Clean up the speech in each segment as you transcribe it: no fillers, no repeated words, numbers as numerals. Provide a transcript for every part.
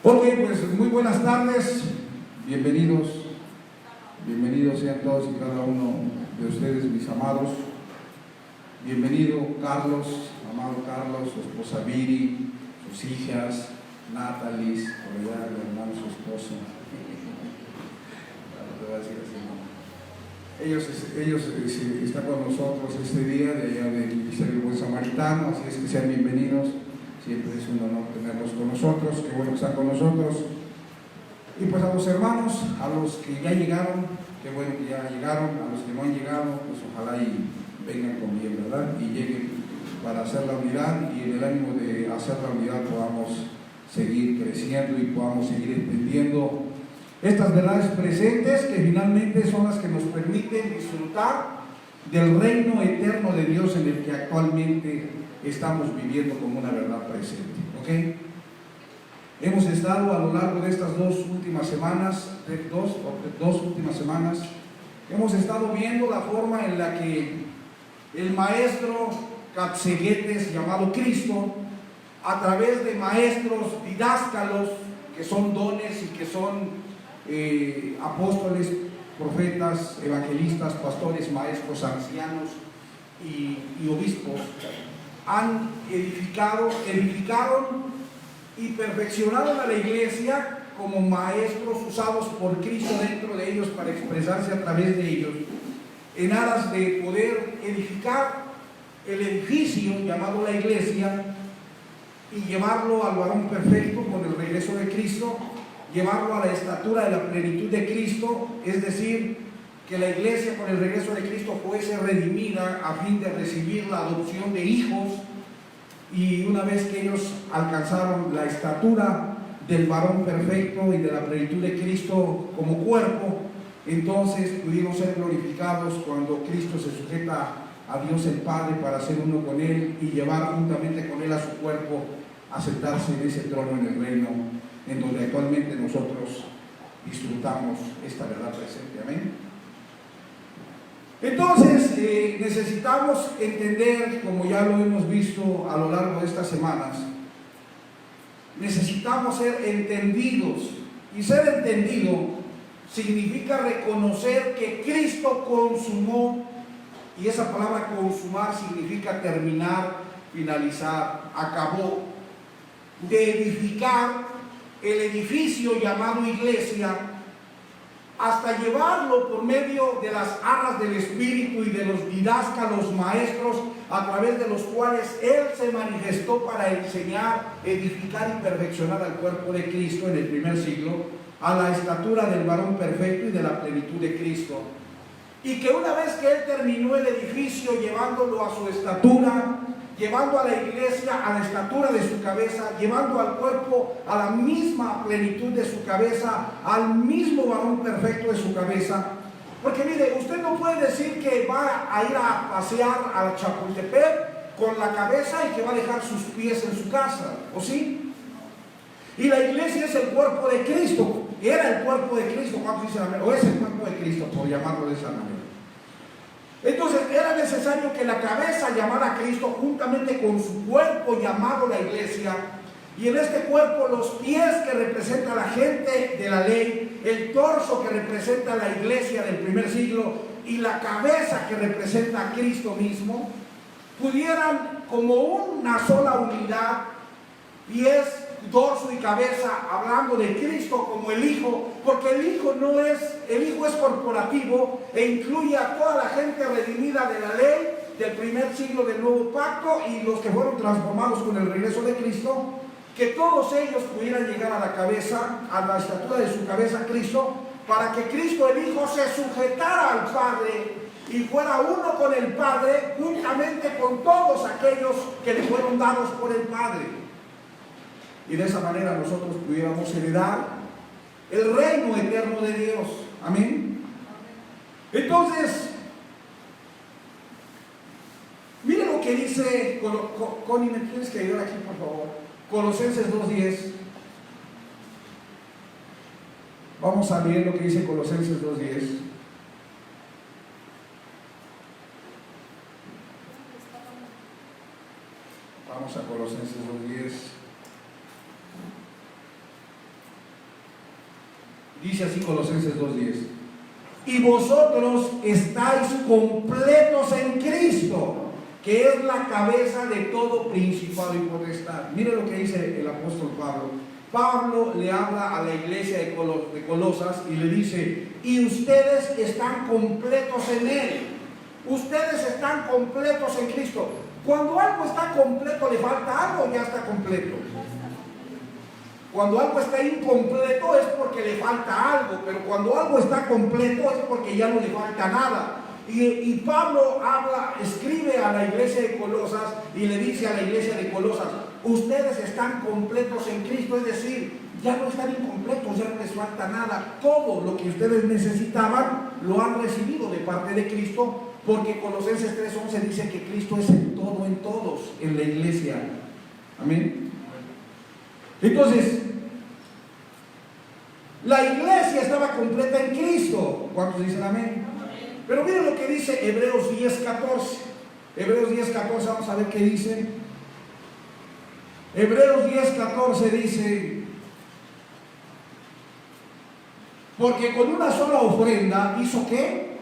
Ok, pues muy buenas tardes, bienvenidos sean todos y cada uno de ustedes, mis amados. Bienvenido Carlos, amado Carlos, su esposa Viri, sus hijas, Natalie, por allá, el hermano, su esposo. Te voy a decir así, ¿no? Ellos están con nosotros este día de allá del Ministerio Buen Samaritano, así es que sean bienvenidos. Siempre es un honor tenerlos con nosotros, qué bueno que están con nosotros. Y pues a los hermanos, a los que ya llegaron, qué bueno que ya llegaron, a los que no han llegado, pues ojalá y vengan con bien, ¿verdad? Y lleguen para hacer la unidad, y en el ánimo de hacer la unidad podamos seguir creciendo y podamos seguir entendiendo estas verdades presentes que finalmente son las que nos permiten disfrutar del reino eterno de Dios en el que actualmente estamos viviendo como una verdad presente, ¿ok? Hemos estado a lo largo de estas dos últimas semanas, hemos estado viendo la forma en la que el maestro Katsegetes llamado Cristo, a través de maestros didáscalos, que son dones y que son apóstoles, profetas, evangelistas, pastores, maestros, ancianos y obispos, han edificaron y perfeccionaron a la iglesia como maestros usados por Cristo dentro de ellos para expresarse a través de ellos, en aras de poder edificar el edificio llamado la iglesia y llevarlo al varón perfecto con el regreso de Cristo, llevarlo a la estatura de la plenitud de Cristo, es decir, que la iglesia con el regreso de Cristo fuese redimida a fin de recibir la adopción de hijos, y una vez que ellos alcanzaron la estatura del varón perfecto y de la plenitud de Cristo como cuerpo, entonces pudieron ser glorificados cuando Cristo se sujeta a Dios el Padre para ser uno con Él y llevar juntamente con Él a su cuerpo a sentarse en ese trono en el reino en donde actualmente nosotros disfrutamos esta verdad presente. Amén. Entonces necesitamos entender, como ya lo hemos visto a lo largo de estas semanas, necesitamos ser entendidos, y ser entendido significa reconocer que Cristo consumó, y esa palabra consumar significa terminar, finalizar, acabó de edificar el edificio llamado iglesia, hasta llevarlo por medio de las arras del Espíritu y de los didáscalos maestros, a través de los cuales Él se manifestó para enseñar, edificar y perfeccionar al cuerpo de Cristo en el primer siglo, a la estatura del varón perfecto y de la plenitud de Cristo. Y que una vez que Él terminó el edificio, llevándolo a su estatura, llevando a la iglesia a la estatura de su cabeza, llevando al cuerpo a la misma plenitud de su cabeza, al mismo varón perfecto de su cabeza. Porque mire, usted no puede decir que va a ir a pasear a Chapultepec con la cabeza y que va a dejar sus pies en su casa, ¿o sí? Y la iglesia es el cuerpo de Cristo, era el cuerpo de Cristo, ¿cuántos dicen amén? O es el cuerpo de Cristo, por llamarlo de esa manera. Entonces era necesario que la cabeza llamara a Cristo juntamente con su cuerpo llamado la iglesia, y en este cuerpo los pies que representan a la gente de la ley, el torso que representa a la iglesia del primer siglo y la cabeza que representa a Cristo mismo, pudieran como una sola unidad, pies, dorso y cabeza, hablando de Cristo como el Hijo, porque el Hijo es corporativo e incluye a toda la gente redimida de la ley del primer siglo del nuevo pacto y los que fueron transformados con el regreso de Cristo, que todos ellos pudieran llegar a la cabeza, a la estatura de su cabeza Cristo, para que Cristo el Hijo se sujetara al Padre y fuera uno con el Padre, juntamente con todos aquellos que le fueron dados por el Padre. Y de esa manera nosotros pudiéramos heredar el reino eterno de Dios. Amén. Entonces, miren lo que dice Connie, ¿me tienes que ayudar aquí, por favor? Colosenses 2:10. Vamos a leer lo que dice Colosenses 2:10. Vamos a Colosenses 2:10. Dice así Colosenses 2:10. Y vosotros estáis completos en Cristo, que es la cabeza de todo principado y potestad. Mire lo que dice el apóstol Pablo. Pablo le habla a la iglesia de Colosas y le dice: y ustedes están completos en Él. Ustedes están completos en Cristo. Cuando algo está completo, ¿le falta algo o ya está completo? Cuando algo está incompleto es porque le falta algo, pero cuando algo está completo es porque ya no le falta nada. Y Pablo escribe a la iglesia de Colosas y le dice a la iglesia de Colosas: ustedes están completos en Cristo, es decir, ya no están incompletos, ya no les falta nada. Todo lo que ustedes necesitaban lo han recibido de parte de Cristo, porque Colosenses 3:11 dice que Cristo es el todo en todos en la iglesia. Amén. Entonces, la iglesia estaba completa en Cristo. ¿Cuántos dicen amén? Pero miren lo que dice Hebreos 10:14. Hebreos 10:14, vamos a ver qué dice. Hebreos 10:14 dice: porque con una sola ofrenda hizo ¿qué?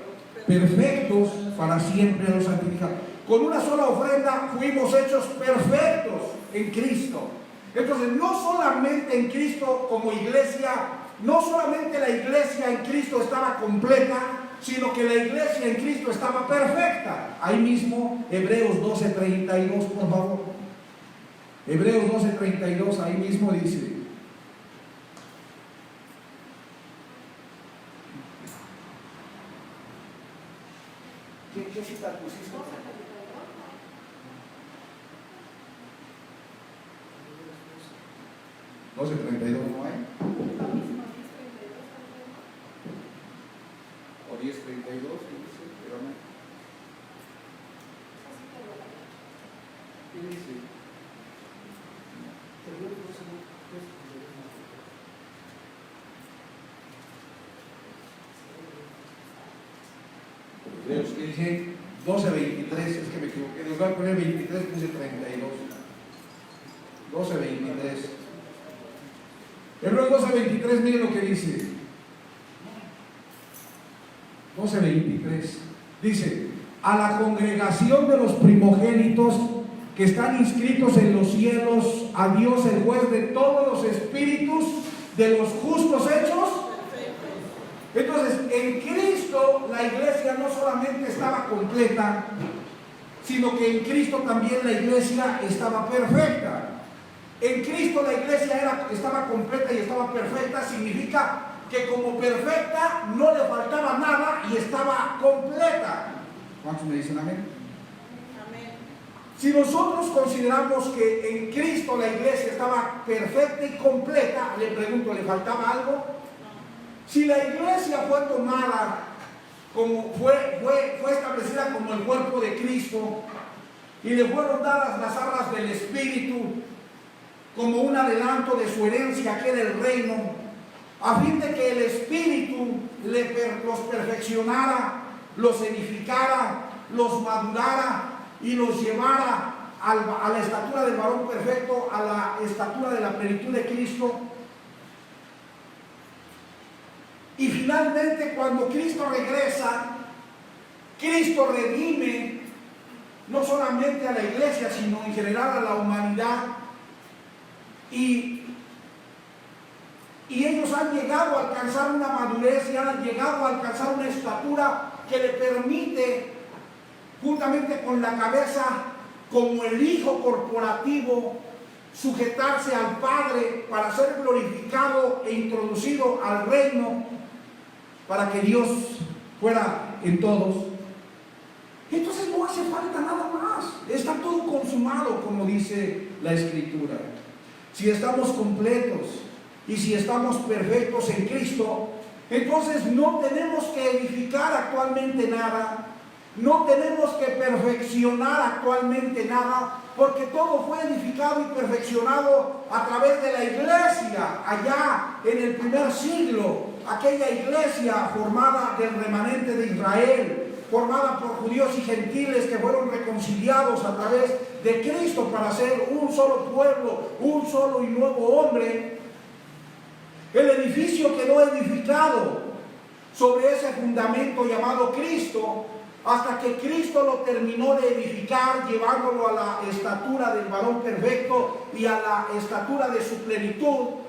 Perfectos para siempre a los santificados. Con una sola ofrenda fuimos hechos perfectos en Cristo. Entonces, no solamente en Cristo como iglesia, no solamente la iglesia en Cristo estaba completa, sino que la iglesia en Cristo estaba perfecta. Ahí mismo, Hebreos 12:32, por favor. Hebreos 12:32, ahí mismo dice: ¿Qué cita pusiste? 12:32 no hay. O 10:32, dice, pero no. ¿Qué dice? Hebreos que dice 12:23, es que me equivoqué, les voy a poner 23, puse 32. 12:23. Hebreos 12:23, miren lo que dice. 12:23. Dice: a la congregación de los primogénitos que están inscritos en los cielos, a Dios el juez de todos los espíritus de los justos hechos. Entonces, en Cristo la iglesia no solamente estaba completa, sino que en Cristo también la iglesia estaba perfecta. En Cristo la iglesia estaba completa y estaba perfecta, significa que como perfecta no le faltaba nada y estaba completa. ¿Cuántos me dicen amén? Amén. Si nosotros consideramos que en Cristo la iglesia estaba perfecta y completa, le pregunto, ¿le faltaba algo? Si la iglesia fue tomada como fue establecida como el cuerpo de Cristo y le fueron dadas las arras del Espíritu como un adelanto de su herencia que era el reino, a fin de que el Espíritu los perfeccionara, los edificara, los madurara y los llevara a la estatura del varón perfecto, a la estatura de la plenitud de Cristo. Y finalmente, cuando Cristo regresa, Cristo redime no solamente a la iglesia, sino en general a la humanidad. Y ellos han llegado a alcanzar una madurez y han llegado a alcanzar una estatura que le permite, juntamente con la cabeza, como el Hijo corporativo, sujetarse al Padre para ser glorificado e introducido al reino, para que Dios fuera en todos. Entonces no hace falta nada más, está todo consumado, como dice la Escritura. Si estamos completos y si estamos perfectos en Cristo, entonces no tenemos que edificar actualmente nada, no tenemos que perfeccionar actualmente nada, porque todo fue edificado y perfeccionado a través de la iglesia allá en el primer siglo, aquella iglesia formada del remanente de Israel, formada por judíos y gentiles que fueron reconciliados a través de Cristo para ser un solo pueblo, un solo y nuevo hombre. El edificio quedó edificado sobre ese fundamento llamado Cristo, hasta que Cristo lo terminó de edificar, llevándolo a la estatura del varón perfecto y a la estatura de su plenitud.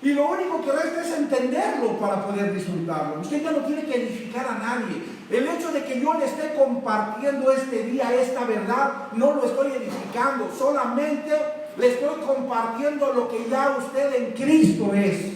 Y lo único que resta es entenderlo para poder disfrutarlo. Usted ya no tiene que edificar a nadie. El hecho de que yo le esté compartiendo este día esta verdad, no lo estoy edificando, solamente le estoy compartiendo lo que ya usted en Cristo es.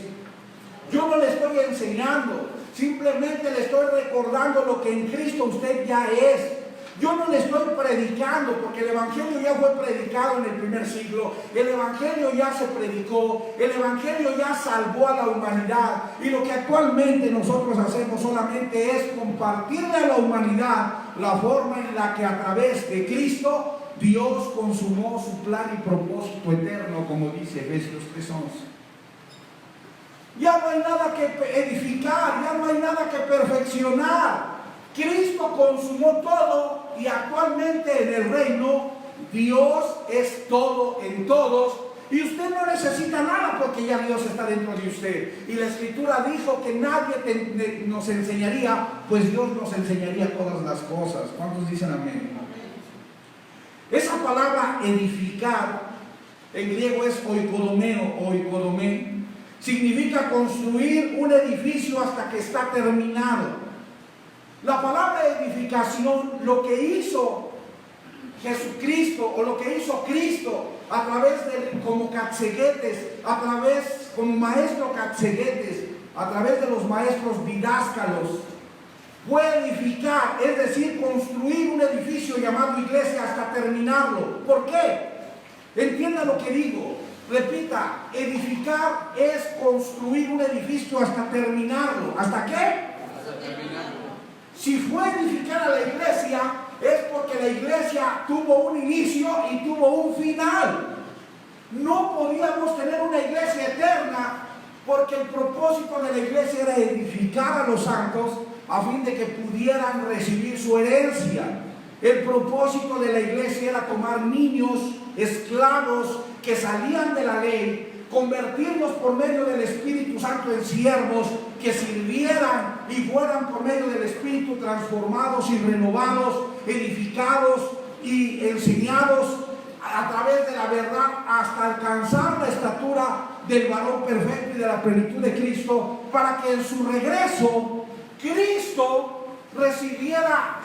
Yo no le estoy enseñando, simplemente le estoy recordando lo que en Cristo usted ya es. Yo no le estoy predicando, porque el Evangelio ya fue predicado en el primer siglo, el Evangelio ya se predicó, el Evangelio ya salvó a la humanidad, y lo que actualmente nosotros hacemos solamente es compartirle a la humanidad la forma en la que a través de Cristo Dios consumó su plan y propósito eterno, como dice Efesios 3:11. Ya no hay nada que edificar, ya no hay nada que perfeccionar. Cristo consumó todo, y actualmente en el reino Dios es todo en todos, y usted no necesita nada porque ya Dios está dentro de usted. Y la Escritura dijo que nadie nos enseñaría, pues Dios nos enseñaría todas las cosas. ¿Cuántos dicen amén? Esa palabra edificar en griego es oikodomé. Significa construir un edificio hasta que está terminado. La palabra edificación, lo que hizo Jesucristo, o lo que hizo Cristo a través de, como catequetes, como maestro catequetes, a través de los maestros didáscalos, fue edificar, es decir, construir un edificio llamado iglesia hasta terminarlo. ¿Por qué? Entienda lo que digo. Repita, edificar es construir un edificio hasta terminarlo. ¿Hasta qué? Hasta terminarlo. Si fue edificar a la iglesia, es porque la iglesia tuvo un inicio y tuvo un final. No podíamos tener una iglesia eterna, porque el propósito de la iglesia era edificar a los santos a fin de que pudieran recibir su herencia. El propósito de la iglesia era tomar niños, esclavos que salían de la ley, convertirlos por medio del Espíritu Santo en siervos que sirvieran y fueran por medio del Espíritu transformados y renovados, edificados y enseñados a través de la verdad hasta alcanzar la estatura del varón perfecto y de la plenitud de Cristo, para que en su regreso Cristo recibiera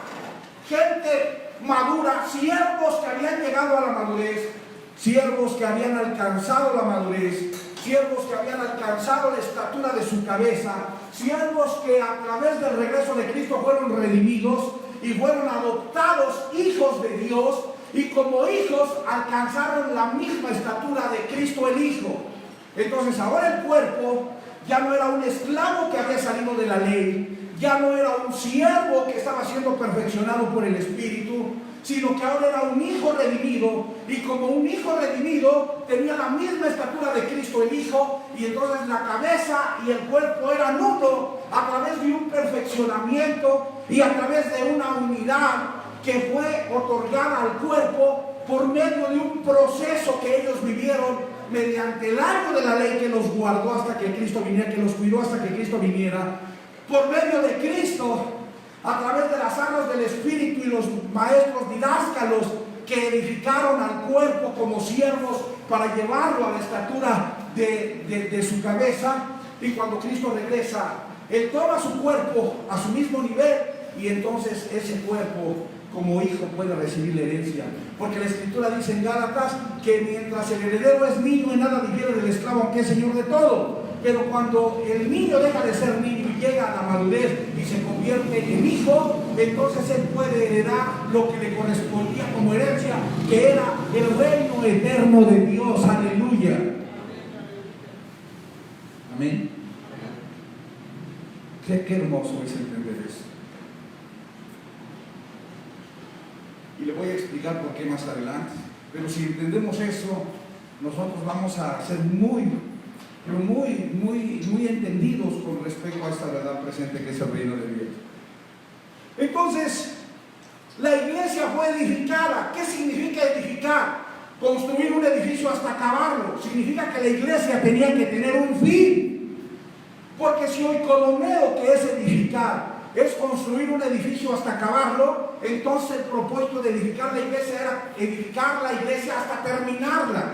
gente madura, siervos que habían llegado a la madurez, siervos que habían alcanzado la madurez, siervos que habían alcanzado la estatura de su cabeza, siervos que a través del regreso de Cristo fueron redimidos y fueron adoptados hijos de Dios, y como hijos alcanzaron la misma estatura de Cristo el Hijo. Entonces ahora el cuerpo ya no era un esclavo que había salido de la ley, ya no era un siervo que estaba siendo perfeccionado por el Espíritu, sino que ahora era un hijo redimido, y como un hijo redimido tenía la misma estatura de Cristo el Hijo, y entonces la cabeza y el cuerpo eran uno a través de un perfeccionamiento y a través de una unidad que fue otorgada al cuerpo por medio de un proceso que ellos vivieron mediante el año de la ley que los guardó hasta que Cristo viniera, que los cuidó hasta que Cristo viniera. Por medio de Cristo, a través de las armas del Espíritu y los maestros didáscalos que edificaron al cuerpo como siervos para llevarlo a la estatura de su cabeza, y cuando Cristo regresa, Él toma su cuerpo a su mismo nivel, y entonces ese cuerpo como hijo puede recibir la herencia, porque la Escritura dice en Gálatas que mientras el heredero es niño, en nada difiere del esclavo, aunque es señor de todo. Pero cuando el niño deja de ser niño y llega a la madurez y se convierte en hijo, entonces él puede heredar lo que le correspondía como herencia, que era el reino eterno de Dios. Aleluya. Amén. Qué hermoso es entender eso. Y le voy a explicar por qué más adelante. Pero si entendemos eso, nosotros vamos a ser muy entendidos con respecto a esta verdad presente que es el reino de Dios. Entonces, la iglesia fue edificada. ¿Qué significa edificar? Construir un edificio hasta acabarlo. Significa que la iglesia tenía que tener un fin. Porque si oikodomeo, que es edificar, es construir un edificio hasta acabarlo, entonces el propósito de edificar la iglesia era edificar la iglesia hasta terminarla.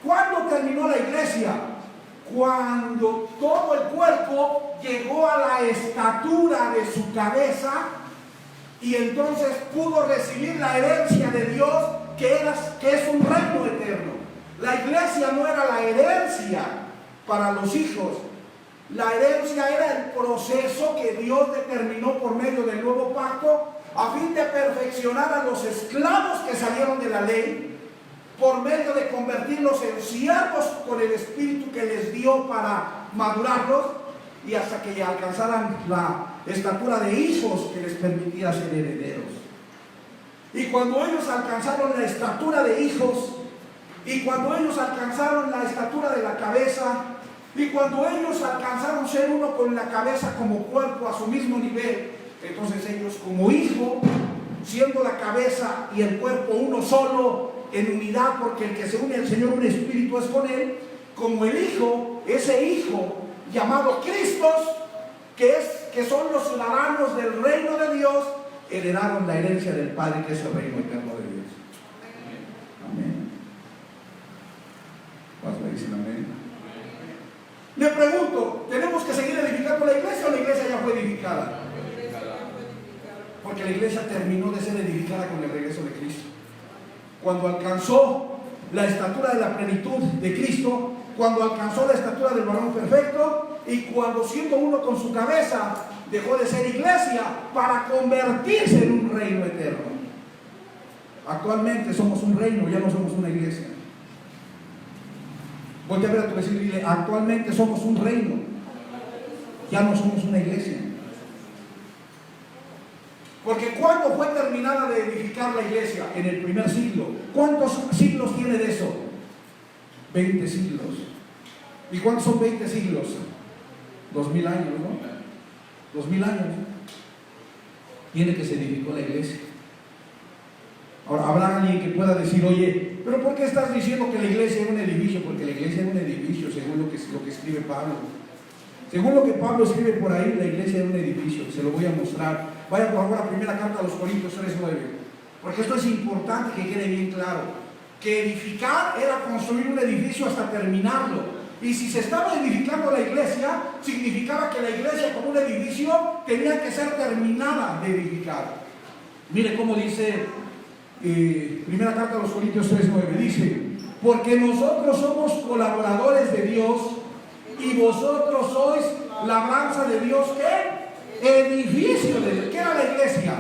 ¿Cuándo terminó la iglesia? Cuando todo el cuerpo llegó a la estatura de su cabeza y entonces pudo recibir la herencia de Dios, que es un reino eterno. La iglesia no era la herencia para los hijos. La herencia era el proceso que Dios determinó por medio del nuevo pacto a fin de perfeccionar a los esclavos que salieron de la ley, por medio de convertirlos en siervos con el espíritu que les dio para madurarlos y hasta que alcanzaran la estatura de hijos que les permitía ser herederos. Y cuando ellos alcanzaron la estatura de hijos, y cuando ellos alcanzaron la estatura de la cabeza, y cuando ellos alcanzaron ser uno con la cabeza como cuerpo a su mismo nivel, entonces ellos como hijo, siendo la cabeza y el cuerpo uno solo, en unidad, porque el que se une al Señor, un espíritu es con él, como el hijo, ese hijo llamado Cristos, que son los ciudadanos del reino de Dios, heredaron la herencia del Padre, que es el reino eterno de Dios. Amén. ¿Vas a decir amén? Le pregunto, ¿tenemos que seguir edificando la iglesia o la iglesia ya fue edificada? Porque la iglesia terminó de ser edificada con el regreso de Cristo. Cuando alcanzó la estatura de la plenitud de Cristo, cuando alcanzó la estatura del varón perfecto, y cuando siendo uno con su cabeza dejó de ser iglesia para convertirse en un reino eterno. Actualmente somos un reino, ya no somos una iglesia. Voy a ver a tu vecino y dile: actualmente somos un reino, ya no somos una iglesia. Porque ¿cuándo fue terminada de edificar la iglesia? En el primer siglo. ¿Cuántos siglos tiene de eso? 20 siglos. ¿Y cuántos son 20 siglos? 2000 años, ¿no? 2000 años. Tiene que se edificó la iglesia. Ahora, habrá alguien que pueda decir: oye, ¿pero por qué estás diciendo que la iglesia es un edificio? Porque la iglesia es un edificio, según lo que escribe Pablo. Según lo que Pablo escribe por ahí, la iglesia es un edificio. Se lo voy a mostrar. Vaya por favor a la primera carta a los Corintios 3:9. Porque esto es importante que quede bien claro. Que edificar era construir un edificio hasta terminarlo. Y si se estaba edificando la iglesia, significaba que la iglesia como un edificio tenía que ser terminada de edificar. Mire cómo dice primera carta a los Corintios 3:9. Dice: porque nosotros somos colaboradores de Dios y vosotros sois labranza de Dios. ¿Qué? Edificio de Dios. ¿Qué era la iglesia?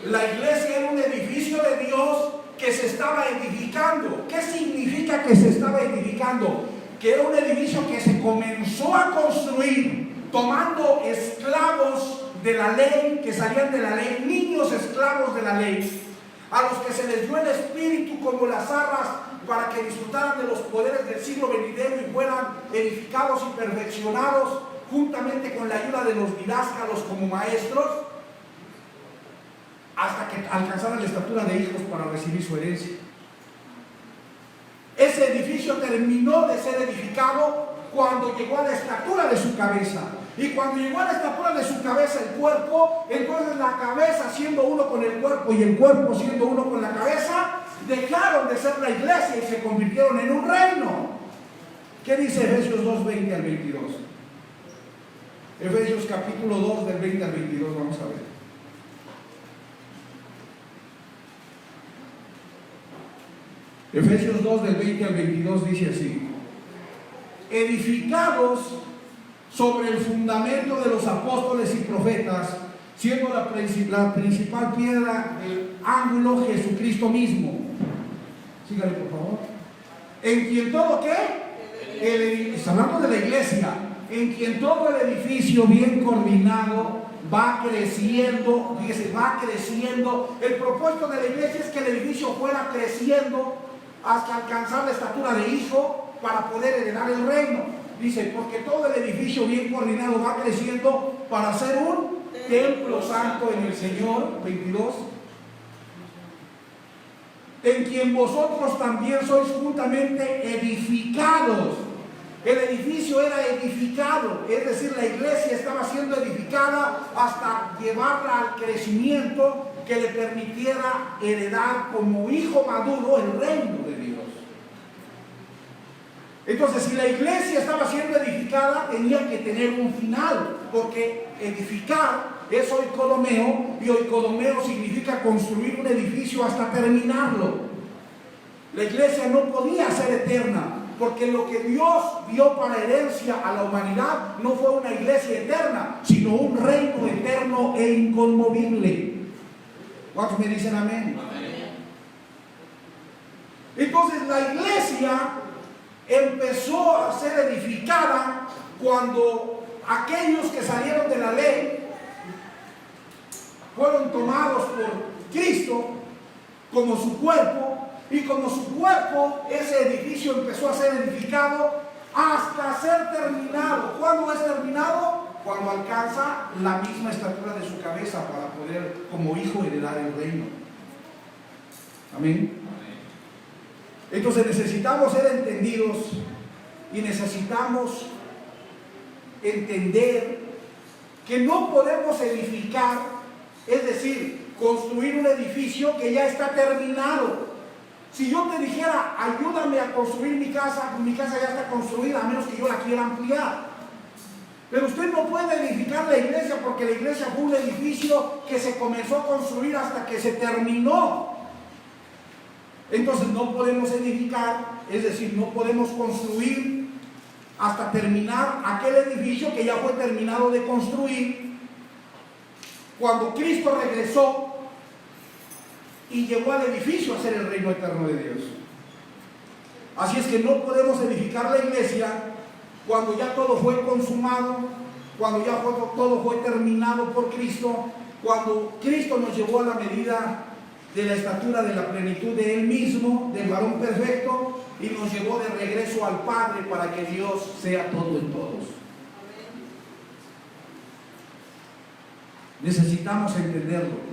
La iglesia era un edificio de Dios que se estaba edificando. ¿Qué significa que se estaba edificando? Que era un edificio que se comenzó a construir tomando esclavos de la ley, que salían de la ley, niños esclavos de la ley, a los que se les dio el espíritu como las arras para que disfrutaran de los poderes del siglo venidero y fueran edificados y perfeccionados juntamente con la ayuda de los didáscalos como maestros, hasta que alcanzaran la estatura de hijos para recibir su herencia. Ese edificio terminó de ser edificado cuando llegó a la estatura de su cabeza. Y cuando llegó a la estatura de su cabeza el cuerpo, entonces la cabeza siendo uno con el cuerpo y el cuerpo siendo uno con la cabeza, dejaron de ser la iglesia y se convirtieron en un reino. ¿Qué dice Efesios 2:20 al 22? Efesios capítulo 2 del 20 al 22, vamos a ver. Efesios 2 del 20 al 22 dice así: edificados sobre el fundamento de los apóstoles y profetas, siendo la principal piedra del ángulo Jesucristo mismo. Sígale por favor. En quien todo, ¿qué? Está hablando de la iglesia. En quien todo el edificio bien coordinado va creciendo. Fíjese, va creciendo. El propósito de la iglesia es que el edificio fuera creciendo hasta alcanzar la estatura de hijo para poder heredar el reino. Dice: porque todo el edificio bien coordinado va creciendo para ser un templo santo en el Señor. 22. En quien vosotros también sois juntamente edificados El edificio era edificado, es decir, la iglesia estaba siendo edificada hasta llevarla al crecimiento que le permitiera heredar como hijo maduro el reino de Dios. Entonces, si la iglesia estaba siendo edificada, tenía que tener un final, porque edificar es oikodomeo, y oikodomeo significa construir un edificio hasta terminarlo. La iglesia no podía ser eterna, porque lo que Dios dio para herencia a la humanidad no fue una iglesia eterna, sino un reino eterno e inconmovible. ¿Cuántos me dicen amén? Amén. Entonces la iglesia empezó a ser edificada cuando aquellos que salieron de la ley fueron tomados por Cristo como su cuerpo, y como su cuerpo, ese edificio empezó a ser edificado hasta ser terminado. ¿Cuándo es terminado? Cuando alcanza la misma estatura de su cabeza para poder, como hijo, heredar el reino. Amén. Entonces necesitamos ser entendidos y necesitamos entender que no podemos edificar, es decir, construir un edificio que ya está terminado. Si yo te dijera, ayúdame a construir mi casa ya está construida, a menos que yo la quiera ampliar. Pero usted no puede edificar la iglesia, porque la iglesia fue un edificio que se comenzó a construir hasta que se terminó. Entonces no podemos edificar, es decir, no podemos construir hasta terminar aquel edificio que ya fue terminado de construir cuando Cristo regresó y llegó al edificio a ser el reino eterno de Dios. Así es que no podemos edificar la iglesia cuando ya todo fue consumado, cuando ya todo fue terminado por Cristo, cuando Cristo nos llevó a la medida de la estatura de la plenitud de Él mismo, del varón perfecto, y nos llevó de regreso al Padre para que Dios sea todo en todos. Necesitamos entenderlo.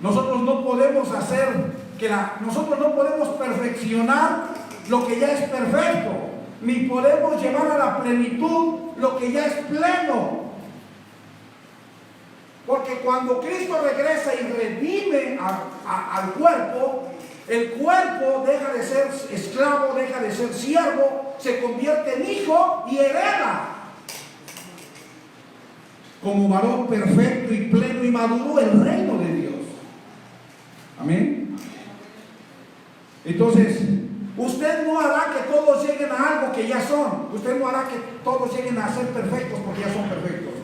Nosotros no podemos nosotros no podemos perfeccionar lo que ya es perfecto, ni podemos llevar a la plenitud lo que ya es pleno. Porque cuando Cristo regresa y redime al cuerpo, el cuerpo deja de ser esclavo, deja de ser siervo, se convierte en hijo y hereda como varón perfecto y pleno y maduro el reino de Dios. Amén. Entonces, usted no hará que todos lleguen a algo que ya son. Usted no hará que todos lleguen a ser perfectos porque ya son perfectos.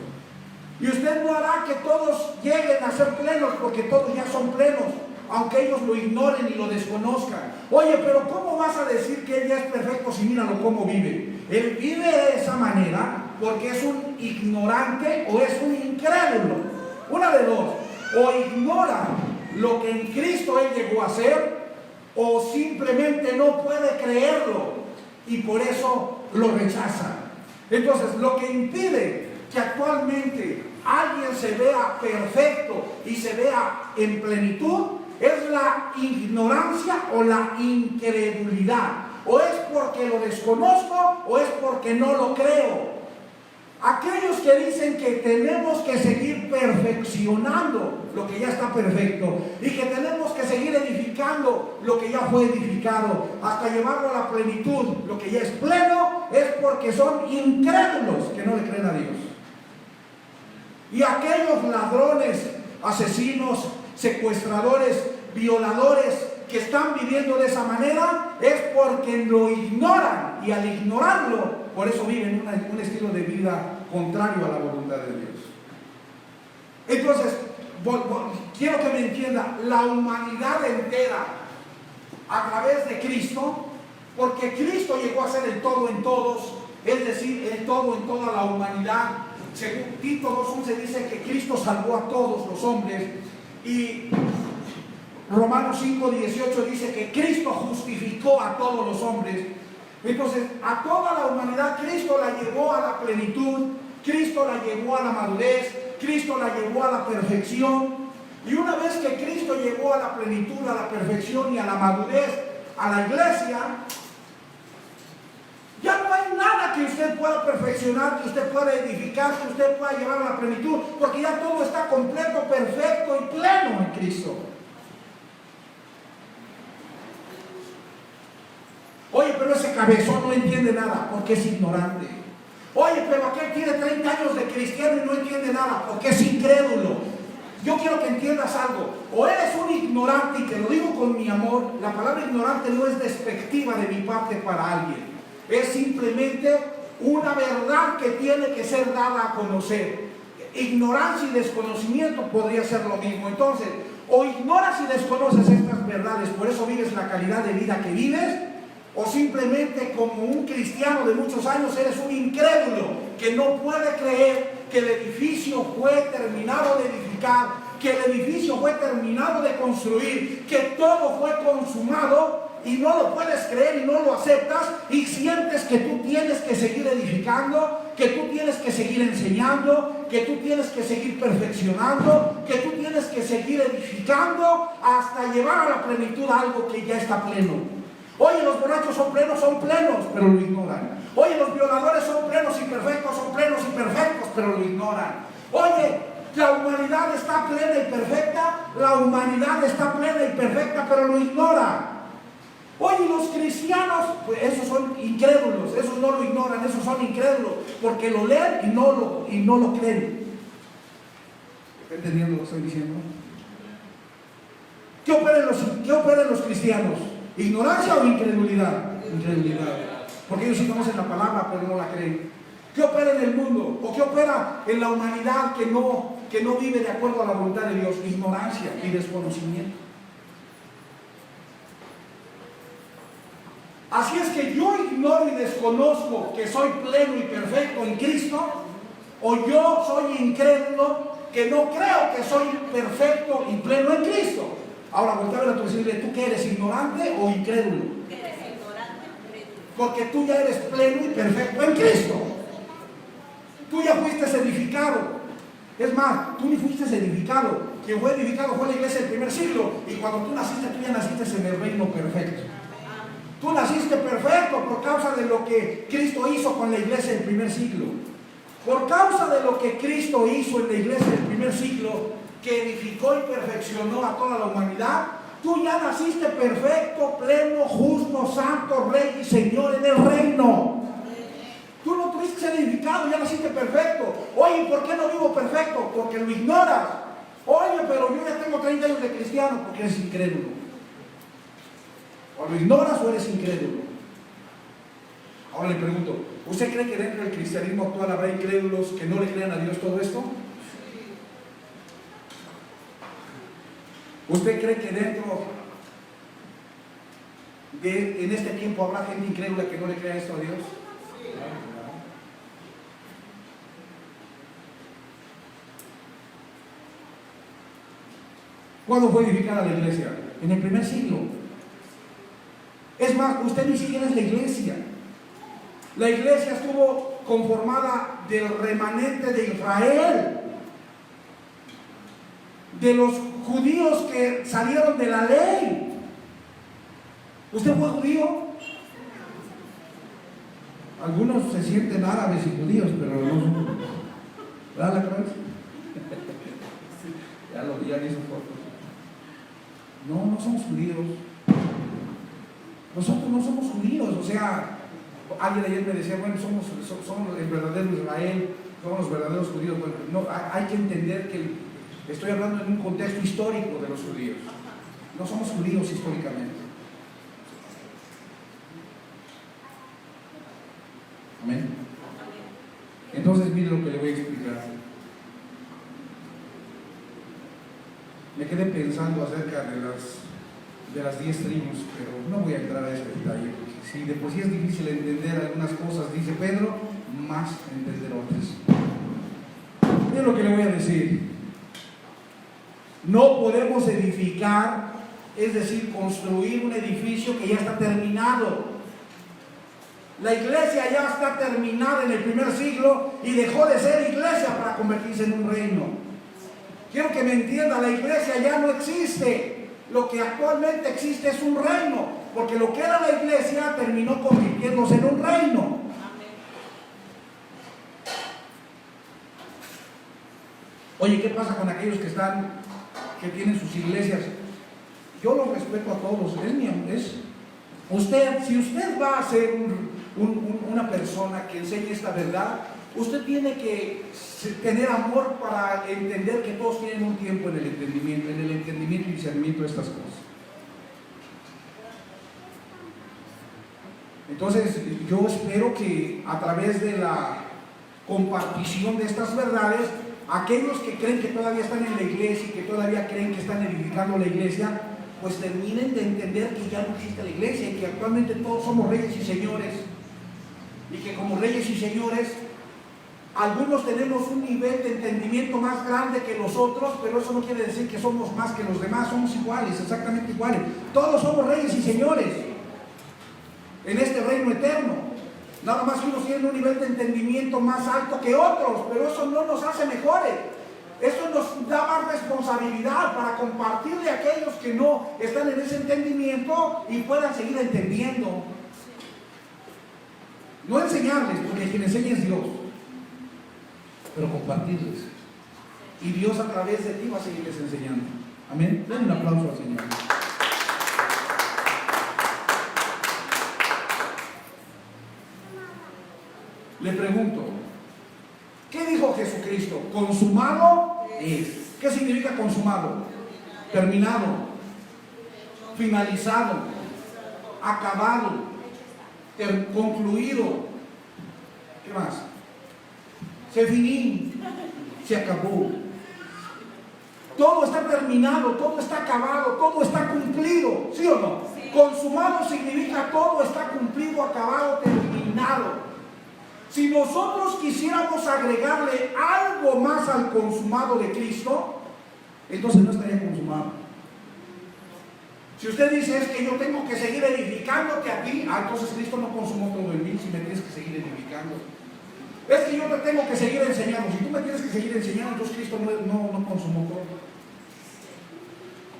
Y usted no hará que todos lleguen a ser plenos porque todos ya son plenos, aunque ellos lo ignoren y lo desconozcan. Oye, pero ¿cómo vas a decir que él ya es perfecto si míralo cómo vive? Él vive de esa manera porque es un ignorante o es un incrédulo. Una de dos: o ignora lo que en Cristo Él llegó a ser, o simplemente no puede creerlo y por eso lo rechaza. Entonces, lo que impide que actualmente alguien se vea perfecto y se vea en plenitud es la ignorancia o la incredulidad. O es porque lo desconozco o es porque no lo creo. Aquellos que dicen que tenemos que seguir perfeccionando lo que ya está perfecto y que tenemos que seguir edificando lo que ya fue edificado hasta llevarlo a la plenitud, lo que ya es pleno, es porque son incrédulos que no le creen a Dios. Y aquellos ladrones, asesinos, secuestradores, violadores que están viviendo de esa manera es porque lo ignoran, y al ignorarlo, por eso viven un estilo de vida contrario a la voluntad de Dios. Entonces, quiero que me entienda, la humanidad entera a través de Cristo, porque Cristo llegó a ser el todo en todos, es decir, el todo en toda la humanidad. Según Tito 2:11 dice que Cristo salvó a todos los hombres, y Romanos 5:18 dice que Cristo justificó a todos los hombres. Entonces, a toda la humanidad Cristo la llevó a la plenitud, Cristo la llevó a la madurez, Cristo la llevó a la perfección. Y una vez que Cristo llegó a la plenitud, a la perfección y a la madurez, a la iglesia, ya no hay nada que usted pueda perfeccionar, que usted pueda edificar, que usted pueda llevar a la plenitud, porque ya todo está completo, perfecto y pleno en Cristo. Oye, pero ese cabezón no entiende nada porque es ignorante. Oye, pero aquel tiene 30 años de cristiano y no entiende nada porque es incrédulo. Yo quiero que entiendas algo. O eres un ignorante, y te lo digo con mi amor, la palabra ignorante no es despectiva de mi parte para alguien. Es simplemente una verdad que tiene que ser dada a conocer. Ignorancia y desconocimiento podría ser lo mismo. Entonces, o ignoras y desconoces estas verdades, por eso vives la calidad de vida que vives, o simplemente como un cristiano de muchos años eres un incrédulo que no puede creer que el edificio fue terminado de edificar, que el edificio fue terminado de construir, que todo fue consumado, y no lo puedes creer y no lo aceptas, y sientes que tú tienes que seguir edificando, que tú tienes que seguir enseñando, que tú tienes que seguir perfeccionando, que tú tienes que seguir edificando hasta llevar a la plenitud algo que ya está pleno. Oye, los borrachos son plenos, pero lo ignoran. Oye, los violadores son plenos y perfectos, pero lo ignoran. Oye, la humanidad está plena y perfecta, pero lo ignora. Oye, los cristianos, pues esos son incrédulos, esos no lo ignoran, esos son incrédulos, porque lo leen y no lo creen. ¿Está entendiendo lo que estoy diciendo? ¿Qué operan los cristianos? ¿Ignorancia o incredulidad? Incredulidad. Porque ellos sí conocen la palabra, pero no la creen. ¿Qué opera en el mundo? ¿O qué opera en la humanidad que no vive de acuerdo a la voluntad de Dios? Ignorancia y desconocimiento. Así es que yo ignoro y desconozco que soy pleno y perfecto en Cristo, o yo soy incrédulo que no creo que soy perfecto y pleno en Cristo. Ahora, voltea a ver a tu vecino y dile, ¿tú qué eres, ignorante o incrédulo? Eres ignorante o incrédulo. Porque tú ya eres pleno y perfecto en Cristo. Tú ya fuiste edificado. Es más, tú ni fuiste edificado. Quien fue edificado fue la iglesia del primer siglo. Y cuando tú naciste, tú ya naciste en el reino perfecto. Tú naciste perfecto por causa de lo que Cristo hizo con la iglesia del primer siglo. Por causa de lo que Cristo hizo en la iglesia del primer siglo, que edificó y perfeccionó a toda la humanidad, tú ya naciste perfecto, pleno, justo, santo, rey y señor en el reino. Tú no tuviste que ser edificado, ya naciste perfecto. Oye, ¿por qué no vivo perfecto? Porque lo ignoras. Oye, pero yo ya tengo 30 años de cristiano, porque eres incrédulo. O lo ignoras o eres incrédulo. Ahora le pregunto, ¿usted cree que dentro del cristianismo actual habrá incrédulos que no le crean a Dios todo esto? ¿Usted cree que en este tiempo habrá gente incrédula que no le crea esto a Dios? ¿Cuándo fue edificada la iglesia? En el primer siglo. Es más, usted ni siquiera es la iglesia. La iglesia estuvo conformada del remanente de Israel, de los judíos que salieron de la ley. ¿Usted fue judío? Algunos se sienten árabes y judíos, pero no son. ¿Verdad la cabeza? Ya hizo fotos. No somos judíos. Nosotros no somos judíos. O sea, alguien ayer me decía, bueno, somos el verdadero Israel, somos los verdaderos judíos. Bueno, no, hay que entender que estoy hablando en un contexto histórico de los judíos. No somos judíos históricamente. Amén. Entonces, mire lo que le voy a explicar. Me quedé pensando acerca de las 10 tribus, pero no voy a entrar a este detalle, porque si de por sí es difícil entender algunas cosas, dice Pedro, más entender otras. Mire lo que le voy a decir. No podemos edificar, es decir, construir un edificio que ya está terminado. La iglesia ya está terminada en el primer siglo y dejó de ser iglesia para convertirse en un reino. Quiero que me entienda, la iglesia ya no existe. Lo que actualmente existe es un reino. porque lo que era la iglesia terminó convirtiéndose en un reino. Amén. Oye, ¿qué pasa con aquellos que tienen sus iglesias? Yo los respeto a todos, si usted va a ser una persona que enseñe esta verdad, usted tiene que tener amor para entender que todos tienen un tiempo en el entendimiento y discernimiento de estas cosas. Entonces, yo espero que a través de la compartición de estas verdades, aquellos que creen que todavía están en la iglesia y que todavía creen que están edificando la iglesia, pues terminen de entender que ya no existe la iglesia y que actualmente todos somos reyes y señores, y que como reyes y señores algunos tenemos un nivel de entendimiento más grande que los otros, pero eso no quiere decir que somos más que los demás, somos iguales, exactamente iguales. Todos somos reyes y señores en este reino eterno. Nada más que unos tienen un nivel de entendimiento más alto que otros, pero eso no nos hace mejores. Eso nos da más responsabilidad para compartirle a aquellos que no están en ese entendimiento y puedan seguir entendiendo. No enseñarles, porque quien enseña es Dios, pero compartirles. Y Dios a través de ti va a seguirles enseñando. Amén. Den un aplauso al Señor. Le pregunto, ¿qué dijo Jesucristo? Consumado es. ¿Qué significa consumado? Terminado, finalizado, acabado, concluido. ¿Qué más? Se finí, se acabó. Todo está terminado, todo está acabado, todo está cumplido. ¿Sí o no? Sí. Consumado significa todo está cumplido, acabado, terminado. Si nosotros quisiéramos agregarle algo más al consumado de Cristo, entonces no estaría consumado. Si usted dice es que yo tengo que seguir edificándote a ti, entonces Cristo no consumó todo en mí, si me tienes que seguir edificando. Es que yo te tengo que seguir enseñando, si tú me tienes que seguir enseñando, entonces Cristo no consumó todo.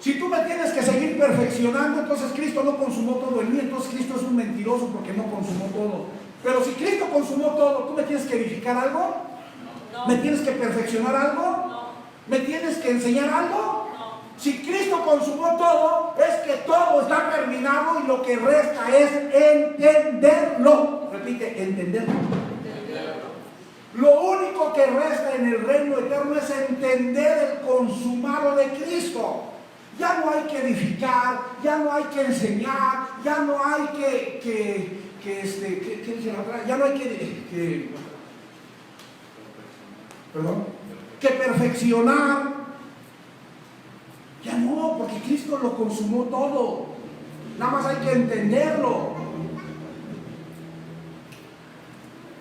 Si tú me tienes que seguir perfeccionando, entonces Cristo no consumó todo en mí, entonces Cristo es un mentiroso porque no consumó todo. Pero si Cristo consumó todo, ¿tú me tienes que edificar algo? No. ¿Me tienes que perfeccionar algo? No. ¿Me tienes que enseñar algo? No. Si Cristo consumó todo, es que todo está terminado y lo que resta es entenderlo. Repite, entenderlo. Lo único que resta en el reino eterno es entender el consumado de Cristo. Ya no hay que edificar, ya no hay que enseñar, ya no hay ¿qué dice la otra? Ya no hay que perfeccionar. Ya no, porque Cristo lo consumó todo. Nada más hay que entenderlo.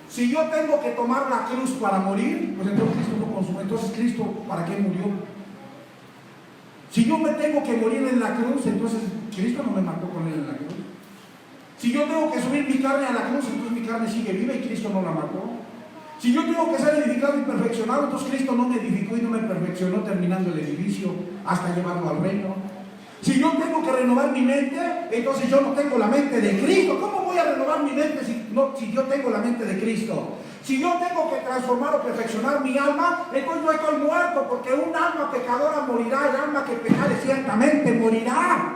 Si yo tengo que tomar la cruz para morir, pues entonces Cristo lo consumó. Entonces Cristo, ¿para qué murió? Si yo me tengo que morir en la cruz, entonces Cristo no me mató con él en la cruz. Si yo tengo que subir mi carne a la cruz, entonces mi carne sigue viva y Cristo no la mató. Si yo tengo que ser edificado y perfeccionado, entonces Cristo no me edificó y no me perfeccionó terminando el edificio hasta llevarlo al reino. Si yo tengo que renovar mi mente, entonces yo no tengo la mente de Cristo. ¿Cómo voy a renovar mi mente si yo tengo la mente de Cristo? Si yo tengo que transformar o perfeccionar mi alma, entonces yo estoy muerto, porque un alma pecadora morirá, el alma que pecare ciertamente morirá.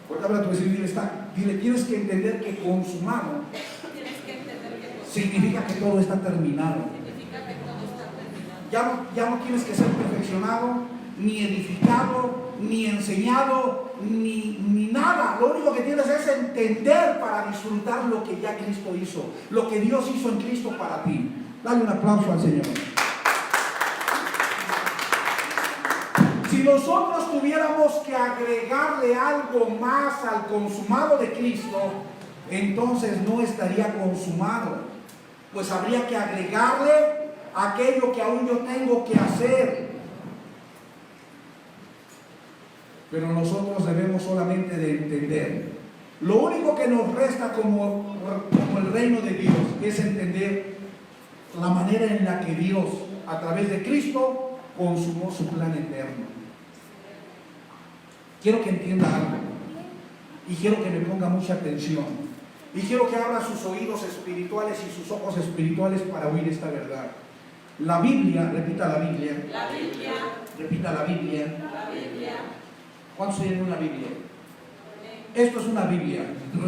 Ahorita habla tu vecino, dile, tienes que entender que consumado significa que todo está terminado. Ya no tienes que ser perfeccionado, ni edificado, ni enseñado, ni nada. Lo único que tienes es entender para disfrutar lo que ya Cristo hizo, lo que Dios hizo en Cristo para ti. Dale un aplauso al Señor. Si nosotros tuviéramos que agregarle algo más al consumado de Cristo, entonces no estaría consumado, pues habría que agregarle aquello que aún yo tengo que hacer. Pero nosotros debemos solamente de entender. Lo único que nos resta como el reino de Dios es entender la manera en la que Dios, a través de Cristo, consumó su plan eterno. Quiero que entienda algo. Y quiero que me ponga mucha atención. Y quiero que abra sus oídos espirituales y sus ojos espirituales para oír esta verdad. La Biblia, repita la Biblia. La Biblia. Repita la Biblia. La Biblia. ¿Cuántos tienen una Biblia? Esto es una Biblia.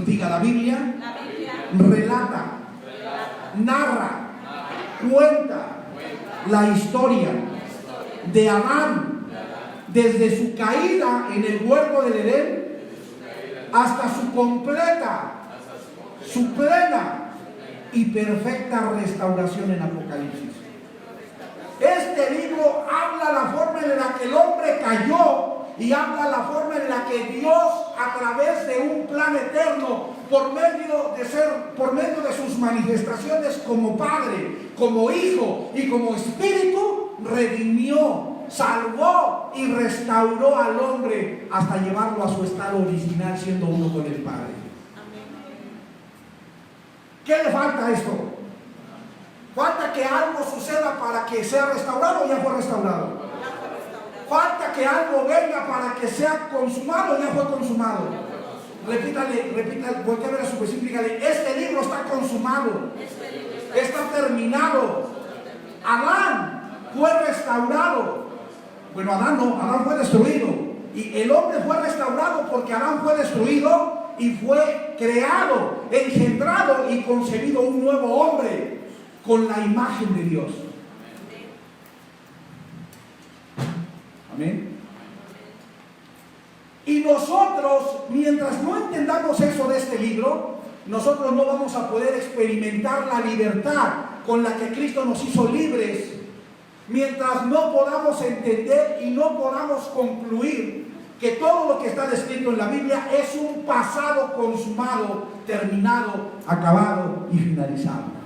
Diga, la Biblia. La Biblia. Relata. Narra. Cuenta la historia de Adán desde su caída en el huerto del Edén hasta su completa, su plena y perfecta restauración en Apocalipsis. Este libro habla la forma en la que el hombre cayó y habla la forma en la que Dios, a través de un plan eterno, por medio de sus manifestaciones como Padre, como Hijo y como Espíritu, redimió, salvó y restauró al hombre hasta llevarlo a su estado original, siendo uno con el Padre. ¿Qué le falta a esto? ¿Falta que algo suceda para que sea restaurado o ya fue restaurado? Falta que algo venga para que sea consumado o ya fue consumado. Repítale, voltea a ver a su vecino y dígale, este libro está consumado, está terminado. Adán fue restaurado. Bueno, Adán fue destruido. Y el hombre fue restaurado porque Adán fue destruido y fue creado, engendrado y concebido un nuevo hombre con la imagen de Dios. Amén. Y nosotros, mientras no entendamos eso de este libro, nosotros no vamos a poder experimentar la libertad con la que Cristo nos hizo libres. Mientras no podamos entender y no podamos concluir que todo lo que está descrito en la Biblia es un pasado consumado, terminado, acabado y finalizado.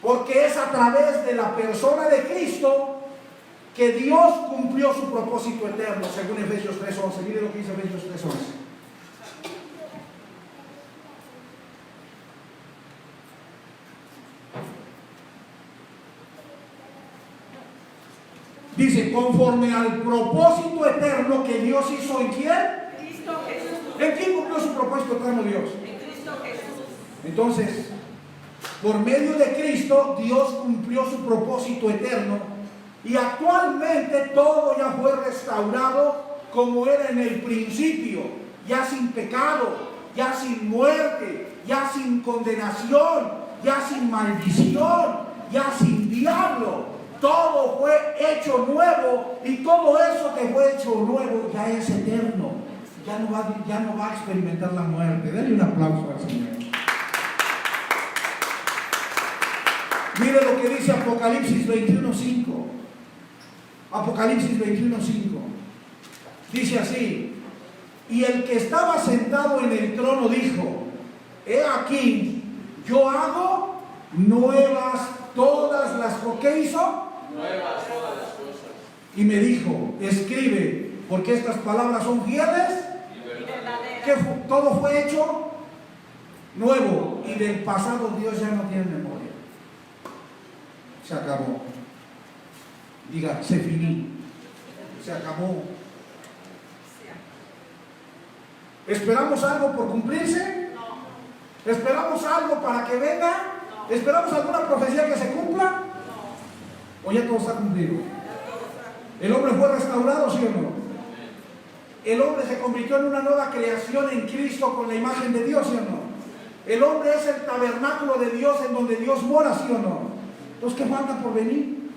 Porque es a través de la persona de Cristo que Dios cumplió su propósito eterno, según Efesios 3:11. Mire lo que dice Efesios 3:11. Dice, conforme al propósito eterno que Dios hizo en quién? Cristo Jesús. ¿En quién cumplió su propósito eterno Dios? En Cristo Jesús. Entonces, por medio de Cristo, Dios cumplió su propósito eterno y actualmente todo ya fue restaurado como era en el principio, ya sin pecado, ya sin muerte, ya sin condenación, ya sin maldición, ya sin diablo. Todo fue hecho nuevo y todo eso que fue hecho nuevo ya es eterno. Ya no va a experimentar la muerte. Denle un aplauso al Señor. Mire lo que dice Apocalipsis 21:5. Apocalipsis 21:5. Dice así: y el que estaba sentado en el trono dijo, he aquí, yo hago nuevas todas las cosas. ¿Qué hizo? Nuevas todas las cosas. Y me dijo, escribe, porque estas palabras son fieles. Que todo fue hecho nuevo y del pasado Dios ya no tiene memoria. Se acabó. Diga, se finí. Se acabó. ¿Esperamos algo por cumplirse? No. ¿Esperamos algo para que venga? No. ¿Esperamos alguna profecía que se cumpla? No. ¿O ya todo está cumplido? ¿El hombre fue restaurado, sí o no? El hombre se convirtió en una nueva creación en Cristo con la imagen de Dios, ¿sí o no? El hombre es el tabernáculo de Dios en donde Dios mora, ¿sí o no? Entonces, ¿qué falta por venir?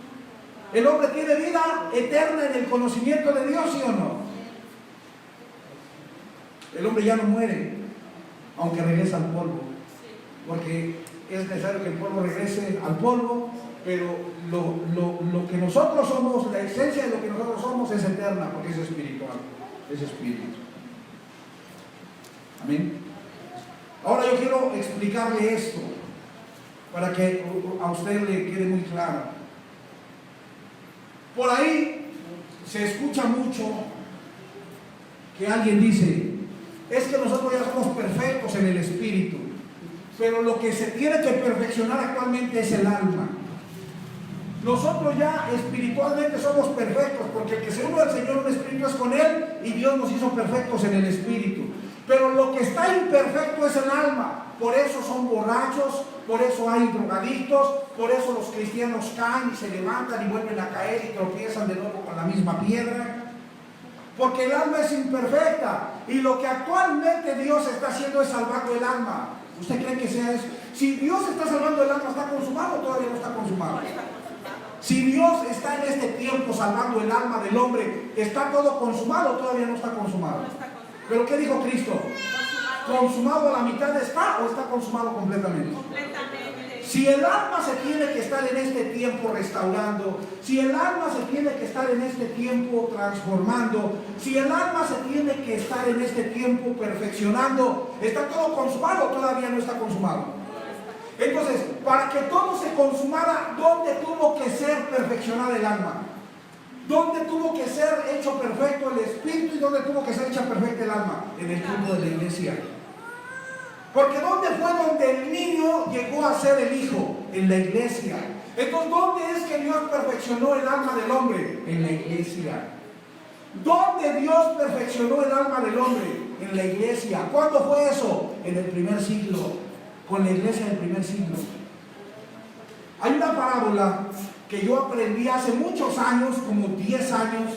El hombre tiene vida eterna en el conocimiento de Dios, ¿sí o no? El hombre ya no muere, aunque regresa al polvo, porque es necesario que el polvo regrese al polvo, pero lo que nosotros somos, la esencia de lo que nosotros somos es eterna, porque es espiritual, es espíritu. Amén. Ahora yo quiero explicarle esto, para que a usted le quede muy claro. Por ahí se escucha mucho que alguien dice, es que nosotros ya somos perfectos en el espíritu, pero lo que se tiene que perfeccionar actualmente es el alma. Nosotros ya espiritualmente somos perfectos, porque el que se une al Señor un espíritu es con Él, y Dios nos hizo perfectos en el espíritu. Pero lo que está imperfecto es el alma. Por eso son borrachos, por eso hay drogadictos, por eso los cristianos caen y se levantan y vuelven a caer y tropiezan de nuevo con la misma piedra. Porque el alma es imperfecta, y lo que actualmente Dios está haciendo es salvando el alma. ¿Usted cree que sea eso? Si Dios está salvando el alma, ¿está consumado o todavía no está consumado? Si Dios está en este tiempo salvando el alma del hombre, ¿está todo consumado o todavía no está consumado? ¿Pero qué dijo Cristo? ¿Consumado a la mitad está o está consumado completamente? Completamente. Si el alma se tiene que estar en este tiempo restaurando, si el alma se tiene que estar en este tiempo transformando, si el alma se tiene que estar en este tiempo perfeccionando, ¿está todo consumado o todavía no está consumado? Entonces, para que todo se consumara, ¿dónde tuvo que ser perfeccionada el alma? ¿Dónde tuvo que ser hecho perfecto el espíritu y dónde tuvo que ser hecha perfecta el alma? En el tiempo de la iglesia. Porque ¿dónde fue donde el niño llegó a ser el hijo? En la iglesia. Entonces, ¿dónde es que Dios perfeccionó el alma del hombre? En la iglesia. ¿Dónde Dios perfeccionó el alma del hombre? En la iglesia. ¿Cuándo fue eso? En el primer siglo. Con la iglesia del primer siglo. Hay una parábola que yo aprendí hace muchos años, como 10 años,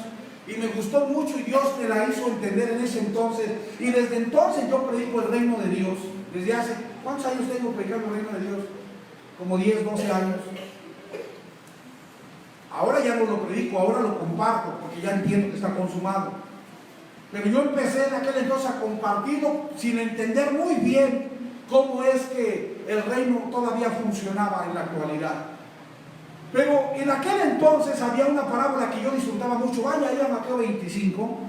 y me gustó mucho y Dios me la hizo entender en ese entonces, y desde entonces yo predico el reino de Dios. Desde hace, ¿cuántos años tengo predicando el reino de Dios? Como 10, 12 años. Ahora ya no lo predico, ahora lo comparto, porque ya entiendo que está consumado. Pero yo empecé en aquel entonces a compartirlo sin entender muy bien cómo es que el reino todavía funcionaba en la actualidad. Pero en aquel entonces había una parábola que yo disfrutaba mucho. Vaya ahí a Mateo 25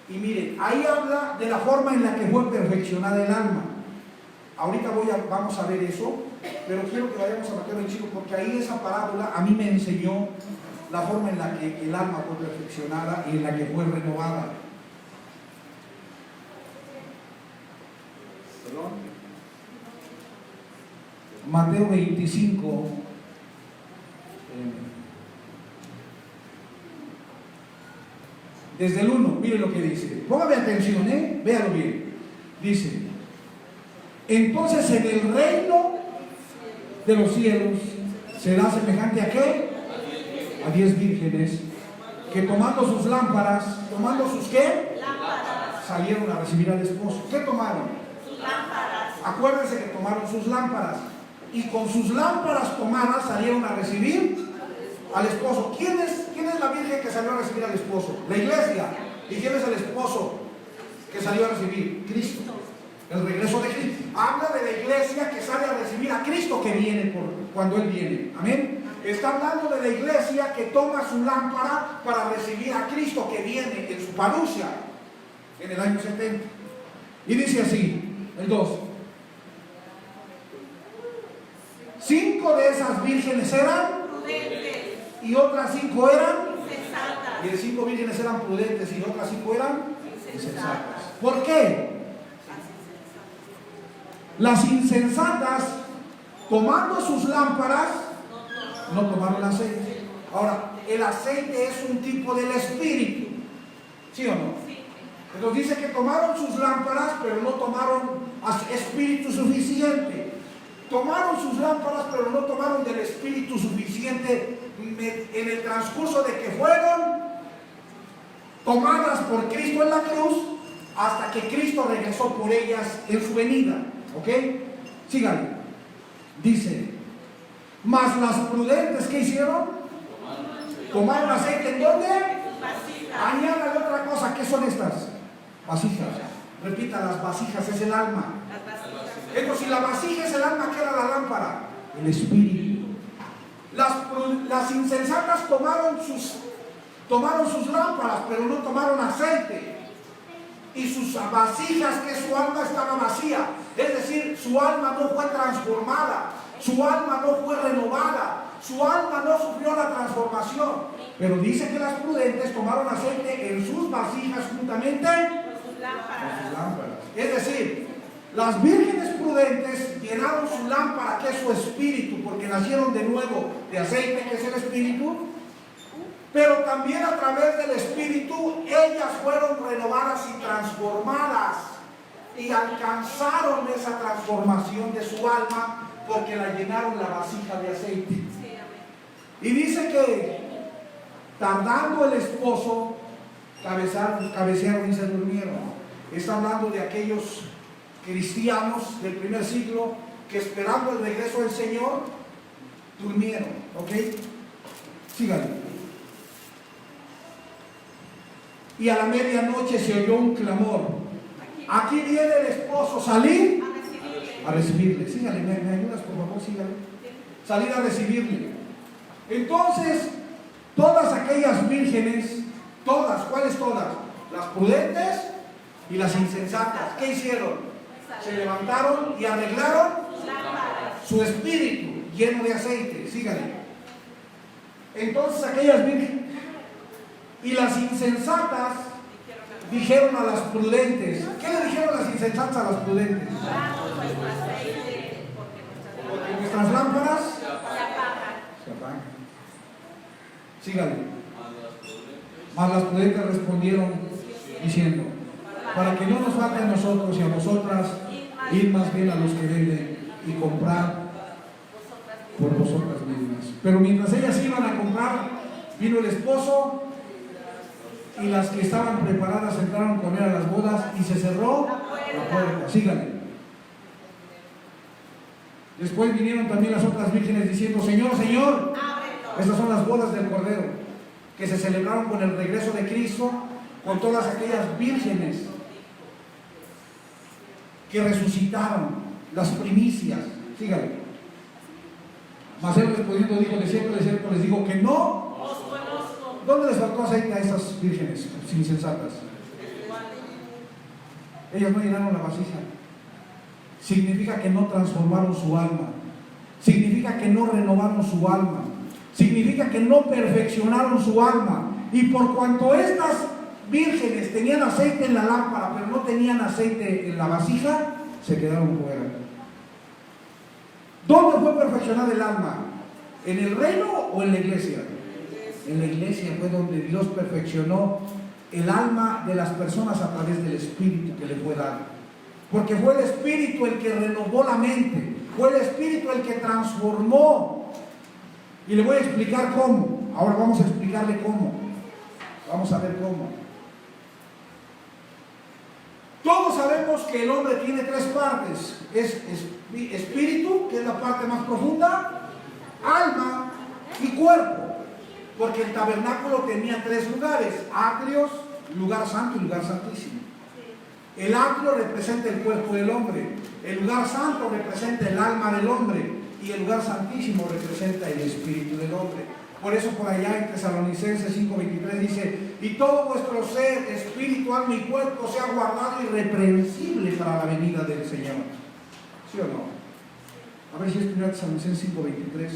y miren, ahí habla de la forma en la que fue perfeccionada el alma. Ahorita vamos a ver eso, pero quiero que vayamos a Mateo 25 porque ahí esa parábola a mí me enseñó la forma en la que el alma fue perfeccionada y en la que fue renovada. ¿Perdón? Mateo 25. Desde el 1, miren lo que dice. Póngame atención, véalo bien. Dice: entonces en el reino de los cielos será semejante a ¿qué? A 10 vírgenes que tomando sus lámparas, tomando sus ¿qué? Lámparas. Salieron a recibir al esposo. ¿Qué tomaron? Sus lámparas. Acuérdense que tomaron sus lámparas. Y con sus lámparas tomadas salieron a recibir al esposo. ¿Quién es la virgen que salió a recibir al esposo? La iglesia. ¿Y quién es el esposo que salió a recibir? Cristo. El regreso de Cristo. Habla de la iglesia que sale a recibir a Cristo que viene cuando Él viene. Amén. Está hablando de la iglesia que toma su lámpara para recibir a Cristo que viene en su parusia en el año 70. Y dice así, el 2. 5 de esas vírgenes eran Prudentes. y otras 5 eran Insensatas. y de 5 vírgenes eran prudentes y otras 5 eran insensatas. Insensatas. ¿Por qué? Las insensatas, tomando sus lámparas, no tomaron aceite. Ahora, el aceite es un tipo del espíritu, ¿sí o no? Sí. Entonces dice que tomaron sus lámparas, pero no tomaron espíritu suficiente. Tomaron sus lámparas, pero no tomaron del espíritu suficiente en el transcurso de que fueron tomadas por Cristo en la cruz, hasta que Cristo regresó por ellas en su venida. ¿Ok? Síganle. Dice: mas las prudentes, ¿qué hicieron? Tomaron aceite. ¿En dónde? Vasijas. Añádale otra cosa. ¿Qué son estas? Vasijas. Repita, las vasijas es el alma. Las vasijas. Entonces, si la vasija es el alma, ¿qué era la lámpara? El espíritu. Las insensatas tomaron sus lámparas, pero no tomaron aceite. Y sus vasijas, que su alma estaba vacía. Es decir, su alma no fue transformada. Su alma no fue renovada. Su alma no sufrió la transformación. Pero dice que las prudentes tomaron aceite en sus vasijas juntamente Con sus con lámparas. sus lámparas. Es decir, las vírgenes prudentes prudentes llenaron su lámpara, que es su espíritu, porque nacieron de nuevo de aceite, que es el espíritu. Pero también a través del espíritu ellas fueron renovadas y transformadas y alcanzaron esa transformación de su alma porque la llenaron la vasija de aceite. Y dice que tardando el esposo, cabecearon y se durmieron. Está hablando de aquellos cristianos del primer siglo que esperando el regreso del Señor durmieron. ¿Ok? Síganme. Y a la medianoche se oyó un clamor. Aquí viene el esposo, salir a recibirle. Síganle, ¿me ayudas por favor? Síganle. Salir a recibirle. Entonces, todas aquellas vírgenes, todas, ¿cuáles todas? Las prudentes y las insensatas. ¿Qué hicieron? Se levantaron y arreglaron su espíritu lleno de aceite. Síganle. Entonces aquellas vírgenes y las insensatas dijeron a las prudentes. ¿Qué le dijeron las insensatas a las prudentes? Porque nuestras lámparas se apagan. Síganle. Mas las prudentes respondieron diciendo: para que no nos falte a nosotros y a vosotras, ir más bien a los que venden y comprar por vosotras mismas. Pero mientras ellas iban a comprar, vino el esposo, y las que estaban preparadas entraron con él a las bodas y se cerró la puerta. Síganle. Después vinieron también las otras vírgenes diciendo: Señor, Señor, estas son las bodas del Cordero, que se celebraron con el regreso de Cristo, con todas aquellas vírgenes que resucitaron, las primicias. Síganle. Mas él respondiendo dijo: de cierto les digo que no. ¿Dónde les faltó aceite a esas vírgenes insensatas? Ellas no llenaron la vasija. Significa que no transformaron su alma. Significa que no renovaron su alma. Significa que no perfeccionaron su alma. Y por cuanto estas vírgenes tenían aceite en la lámpara, pero no tenían aceite en la vasija, se quedaron fuera. ¿Dónde fue perfeccionada el alma? ¿En el reino o en la iglesia? En la iglesia fue donde Dios perfeccionó el alma de las personas a través del Espíritu que le fue dado. Porque fue el Espíritu el que renovó la mente, fue el Espíritu el que transformó. Y le voy a explicar cómo. Ahora vamos a explicarle cómo. Vamos a ver cómo. Todos sabemos que el hombre tiene tres partes. Es espíritu, que es la parte más profunda, alma y cuerpo. Porque el tabernáculo tenía tres lugares: atrios, lugar santo y lugar santísimo. El atrio representa el cuerpo del hombre, el lugar santo representa el alma del hombre y el lugar santísimo representa el espíritu del hombre. Por eso por allá en Tesalonicenses 5:23 dice: y todo vuestro ser, espíritu, alma y cuerpo sea guardado irreprensible para la venida del Señor. ¿Sí o no? A ver si es 1 Tesalonicenses 5:23.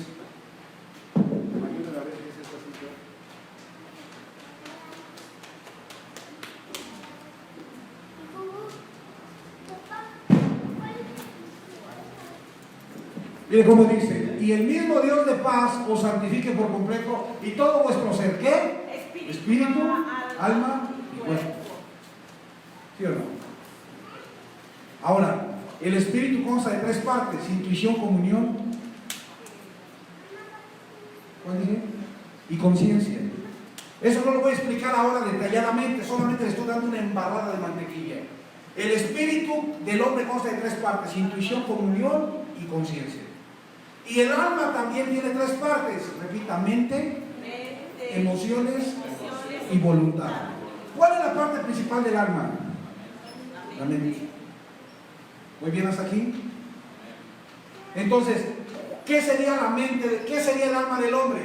Ayúdenme a ver qué es esta cita. Mire cómo dice: y el mismo Dios de paz os santifique por completo, y todo vuestro ser, ¿qué? Espíritu, alma y cuerpo. ¿Sí o no? Ahora, el espíritu consta de tres partes: intuición, comunión, ¿cuál dije? Y conciencia. Eso no lo voy a explicar ahora detalladamente, solamente le estoy dando una embarrada de mantequilla. El espíritu del hombre consta de tres partes: intuición, comunión y conciencia. Y el alma también tiene tres partes: repita, mente, emociones y voluntad. ¿Cuál es la parte principal del alma? La mente. ¿Muy bien hasta aquí? Entonces, ¿qué sería la mente? ¿Qué sería el alma del hombre?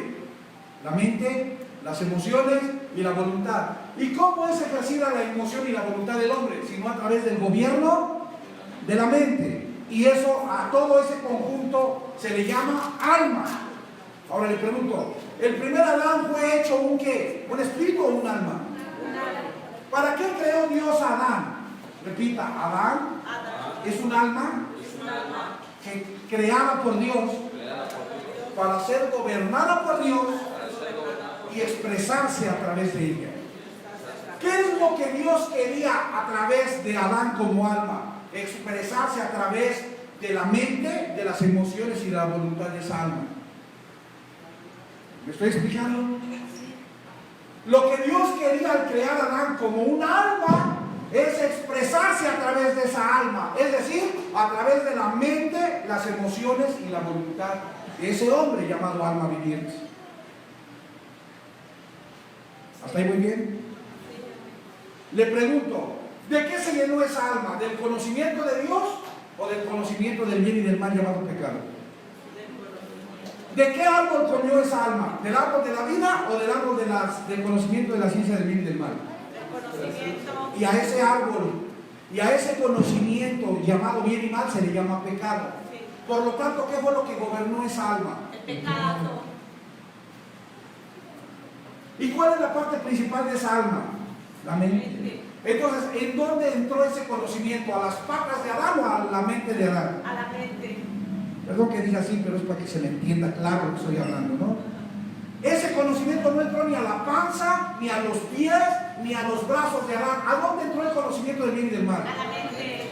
La mente, las emociones y la voluntad. ¿Y cómo es ejercida la emoción y la voluntad del hombre? Sino a través del gobierno de la mente. Y eso, a todo ese conjunto se le llama alma. Ahora le pregunto: ¿el primer Adán fue hecho un qué? ¿Un espíritu o un alma? ¿Para qué creó Dios a Adán? Repita, Adán es un alma que creada por Dios creada por Dios, para ser gobernada por Dios para ser gobernada y expresarse a través de ella. ¿Qué es lo que Dios quería a través de Adán como alma? Expresarse a través de la mente, de las emociones y de la voluntad de esa alma. ¿Me estoy explicando? Lo que Dios quería al crear a Adán como un alma es expresarse a través de esa alma, es decir, a través de la mente, las emociones y la voluntad de ese hombre llamado alma viviente. ¿Hasta ahí muy bien? Le pregunto, ¿de qué se llenó esa alma? ¿Del conocimiento de Dios o del conocimiento del bien y del mal llamado pecado? ¿De qué árbol comió esa alma? ¿Del árbol de la vida o del árbol del conocimiento de la ciencia del bien y del mal? Y a ese árbol y a ese conocimiento llamado bien y mal se le llama pecado. Por lo tanto, ¿qué fue lo que gobernó esa alma? El pecado. ¿Y cuál es la parte principal de esa alma? La mente. Entonces, ¿en dónde entró ese conocimiento? ¿A las patas de Adán o a la mente de Adán? A la mente. Perdón que diga así, pero es para que se me entienda claro lo que estoy hablando, ¿no? Ese conocimiento no entró ni a la panza, ni a los pies, ni a los brazos de Adán. ¿A dónde entró el conocimiento del bien y del mal? A la mente.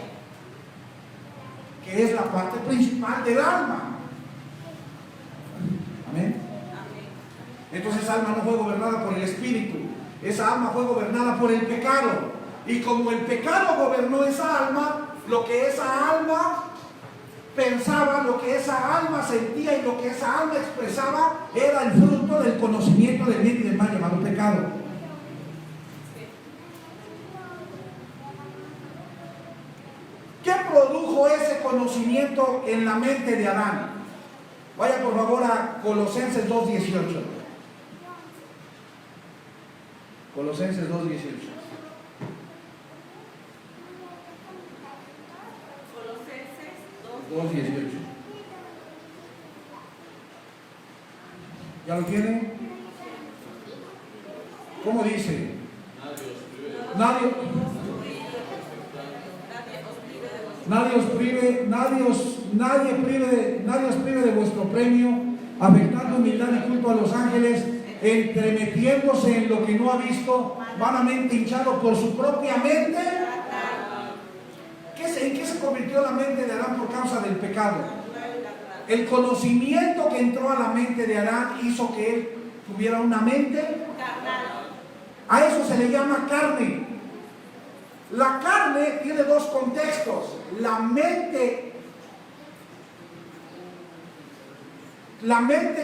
Que es la parte principal del alma. Amén. Entonces esa alma no fue gobernada por el espíritu, esa alma fue gobernada por el pecado. Y como el pecado gobernó esa alma, lo que esa alma pensaba, lo que esa alma sentía y lo que esa alma expresaba era el fruto del conocimiento del bien y del mal llamado pecado. ¿Qué produjo ese conocimiento en la mente de Adán? Vaya por favor a Colosenses 2:18. Colosenses 2:18. Colosenses 2:18. ¿Ya lo tienen? ¿Cómo dice? Nadie os prive de vuestro premio, afectando humildad y culto a los ángeles, entremetiéndose en lo que no ha visto, vanamente hinchado por su propia mente. ¿En qué se convirtió la mente de Adán por causa del pecado? El conocimiento que entró a la mente de Adán hizo que él tuviera una mente. A eso se le llama carne. La carne tiene dos contextos. La mente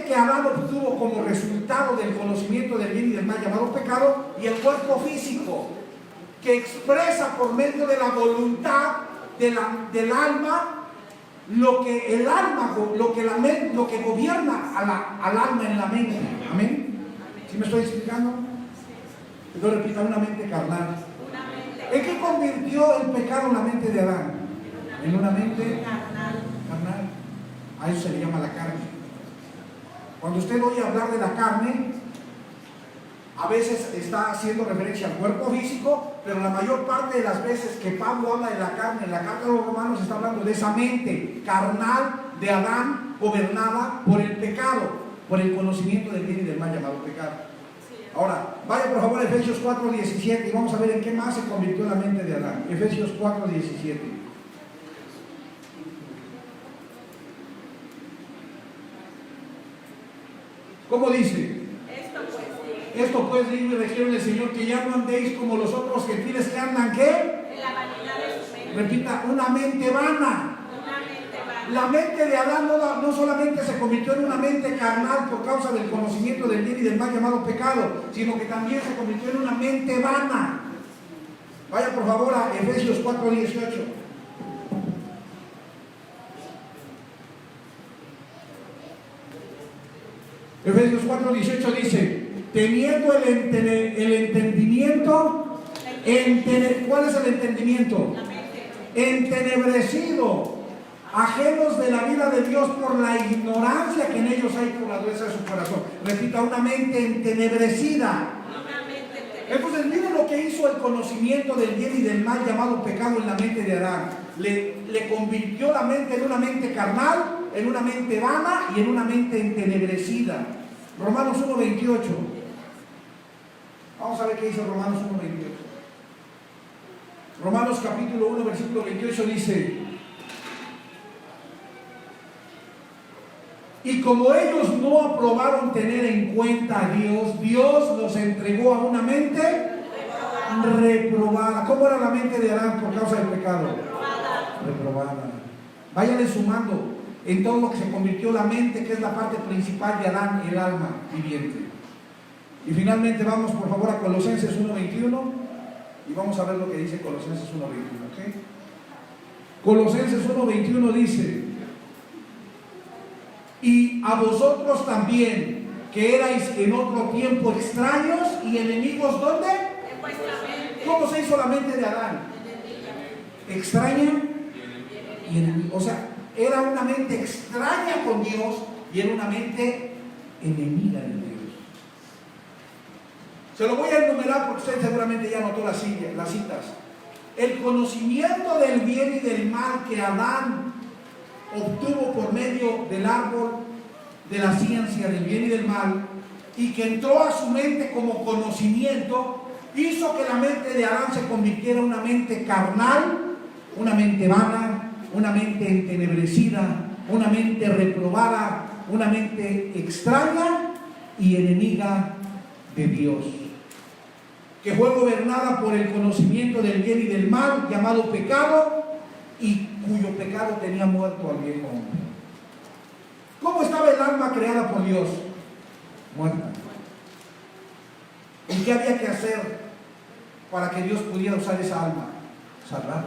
que Adán obtuvo como resultado del conocimiento del bien y del mal llamado pecado, y el cuerpo físico que expresa por medio de la voluntad del alma lo que el alma, lo que gobierna al alma en la mente. Amén. ¿Sí me estoy explicando? Entonces repita, una mente carnal. ¿En qué convirtió el pecado en la mente de Adán? En una mente carnal. A eso se le llama la carne. Cuando usted oye hablar de la carne, a veces está haciendo referencia al cuerpo físico, pero la mayor parte de las veces que Pablo habla de la carne en la carta de los Romanos está hablando de esa mente carnal de Adán gobernada por el pecado, por el conocimiento del bien y del mal llamado pecado. Ahora, vaya por favor a Efesios 4:17 y vamos a ver en qué más se convirtió la mente de Adán. Efesios 4:17. ¿Cómo dice? Esto pues digo y requiero en el Señor, que ya no andéis como los otros gentiles que andan, ¿qué? en la vanidad de su mente. Repita, una mente vana. Una mente vana. La mente de Adán no solamente se convirtió en una mente carnal por causa del conocimiento del bien y del mal llamado pecado, sino que también se convirtió en una mente vana. Vaya por favor a Efesios 4:18. Efesios 4:18 dice, teniendo el entendimiento, ¿cuál es el entendimiento? La mente. Entenebrecido, ajenos de la vida de Dios por la ignorancia que en ellos hay por la dureza de su corazón. Repita, una mente entenebrecida. Una mente. Entonces miren lo que hizo hizo el conocimiento del bien y del mal llamado pecado en la mente de Adán? Le convirtió la mente en una mente carnal, en una mente vana y en una mente entenebrecida. Romanos 1:28. Vamos a ver qué dice Romanos 1:28. Romanos capítulo 1, versículo 28 dice: y como ellos no aprobaron tener en cuenta a Dios, Dios los entregó a una mente reprobada. ¿Cómo era la mente de Adán por causa del pecado? Reprobada. Váyanle sumando en todo lo que se convirtió la mente, que es la parte principal de Adán, el alma viviente. Y finalmente vamos por favor a Colosenses 1:21 y vamos a ver lo que dice Colosenses 1:21, ¿ok? Colosenses 1:21 dice: y a vosotros también, que erais en otro tiempo extraños y enemigos, ¿dónde? En vuestra mente. ¿Cómo se hizo la mente de Adán? Extraña y enemiga. O sea, era una mente extraña con Dios y era una mente enemiga de Dios. Se lo voy a enumerar porque usted seguramente ya notó las citas. El conocimiento del bien y del mal que Adán obtuvo por medio del árbol de la ciencia del bien y del mal, y que entró a su mente como conocimiento, hizo que la mente de Adán se convirtiera en una mente carnal, una mente vana, una mente entenebrecida, una mente reprobada, una mente extraña y enemiga de Dios, que fue gobernada por el conocimiento del bien y del mal, llamado pecado, y cuyo pecado tenía muerto al viejo hombre. ¿Cómo estaba el alma creada por Dios? Muerta. ¿Y qué había que hacer para que Dios pudiera usar esa alma? Salvarla.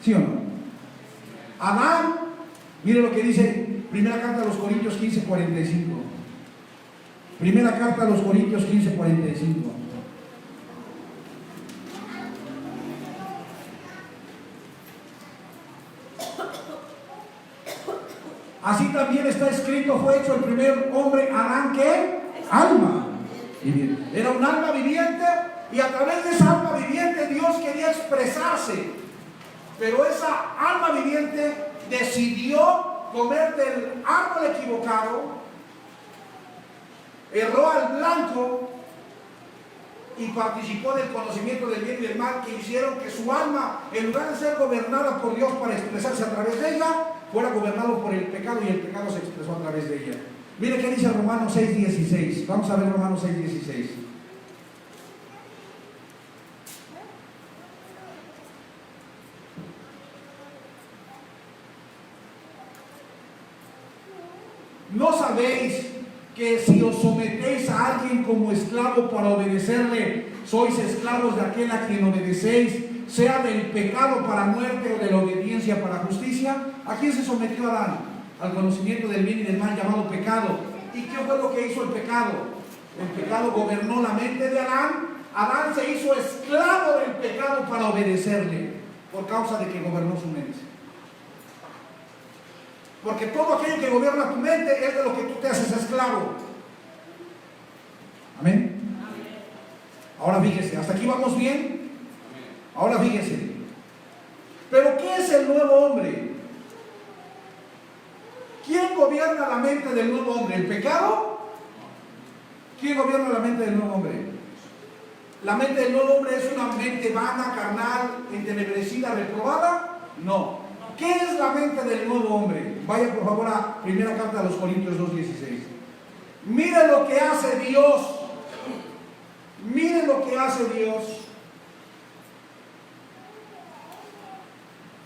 ¿Sí o no? Adán, mire lo que dice primera carta a los Corintios 15:45. Primera carta a los Corintios 15:45. Así también está escrito: fue hecho el primer hombre, Adán, ¿qué? Alma viviente. Era un alma viviente, y a través de esa alma viviente Dios quería expresarse. Pero esa alma viviente decidió comer del árbol equivocado, erró al blanco y participó del conocimiento del bien y del mal, que hicieron que su alma, en lugar de ser gobernada por Dios para expresarse a través de ella, fuera gobernado por el pecado, y el pecado se expresó a través de ella. Mire qué dice Romanos 6:16. Vamos a ver Romanos 6:16. ¿No sabéis que si os sometéis a alguien como esclavo para obedecerle, sois esclavos de aquel a quien obedecéis, sea del pecado para muerte o de la obediencia para justicia? ¿A quién se sometió Adán? Al conocimiento del bien y del mal llamado pecado. ¿Y qué fue lo que hizo el pecado? El pecado gobernó la mente de Adán. Adán se hizo esclavo del pecado para obedecerle, por causa de que gobernó su mente. Porque todo aquello que gobierna tu mente es de lo que tú te haces esclavo. Amén. Ahora fíjese, hasta aquí vamos bien. Ahora fíjese. Pero ¿qué es el nuevo hombre? ¿Quién gobierna la mente del nuevo hombre? ¿El pecado? ¿Quién gobierna la mente del nuevo hombre? ¿La mente del nuevo hombre es una mente vana, carnal, entenebrecida, reprobada? No. ¿Qué es la mente del nuevo hombre? Vaya por favor a primera carta a los Corintios 2:16. Mire lo que hace Dios. Mire lo que hace Dios.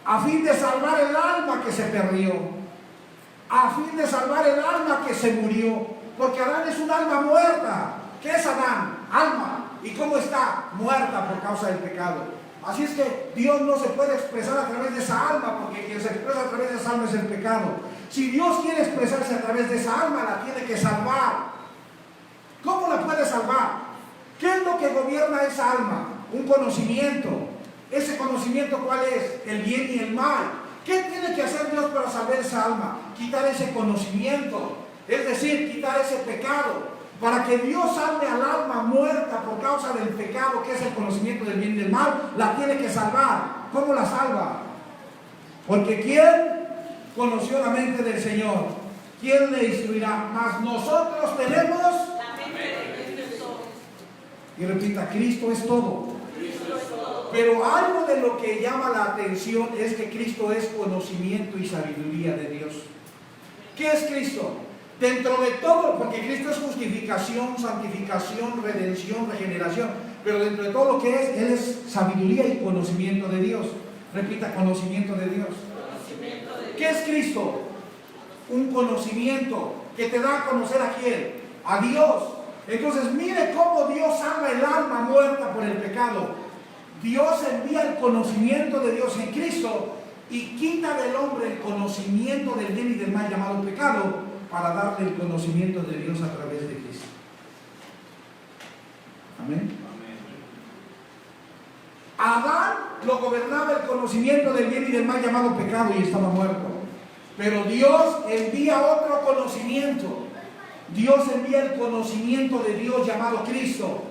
A fin de salvar el alma que se perdió. A fin de salvar el alma que se murió. Porque Adán es un alma muerta. ¿Qué es Adán? Alma. ¿Y cómo está? Muerta por causa del pecado. Así es que Dios no se puede expresar a través de esa alma, porque quien se expresa a través de esa alma es el pecado. Si Dios quiere expresarse a través de esa alma, la tiene que salvar. ¿Cómo la puede salvar? ¿Qué es lo que gobierna esa alma? Un conocimiento. ¿Ese conocimiento cuál es? El bien y el mal. ¿Qué tiene que hacer Dios para salvar esa alma? Quitar ese conocimiento, es decir, quitar ese pecado. Para que Dios salve al alma muerta por causa del pecado, que es el conocimiento del bien y del mal, la tiene que salvar. ¿Cómo la salva? Porque ¿quién conoció la mente del Señor? ¿Quién le instruirá? Mas nosotros tenemos... La mente de Cristo es todo. Y repita, Cristo es todo. Cristo es todo. Pero algo de lo que llama la atención es que Cristo es conocimiento y sabiduría de Dios. ¿Qué es Cristo? Dentro de todo, porque Cristo es justificación, santificación, redención, regeneración, pero dentro de todo lo que es, Él es sabiduría y conocimiento de Dios. Repita, conocimiento de Dios. Conocimiento de Dios. ¿Qué es Cristo? Un conocimiento que te da a conocer a quién, a Dios. Entonces mire cómo Dios salva el alma muerta por el pecado. Dios envía el conocimiento de Dios en Cristo y quita del hombre el conocimiento del bien y del mal llamado pecado, para darle el conocimiento de Dios a través de Cristo. Amén. Adán lo gobernaba el conocimiento del bien y del mal llamado pecado y estaba muerto. Pero Dios envía otro conocimiento. Dios envía el conocimiento de Dios llamado Cristo.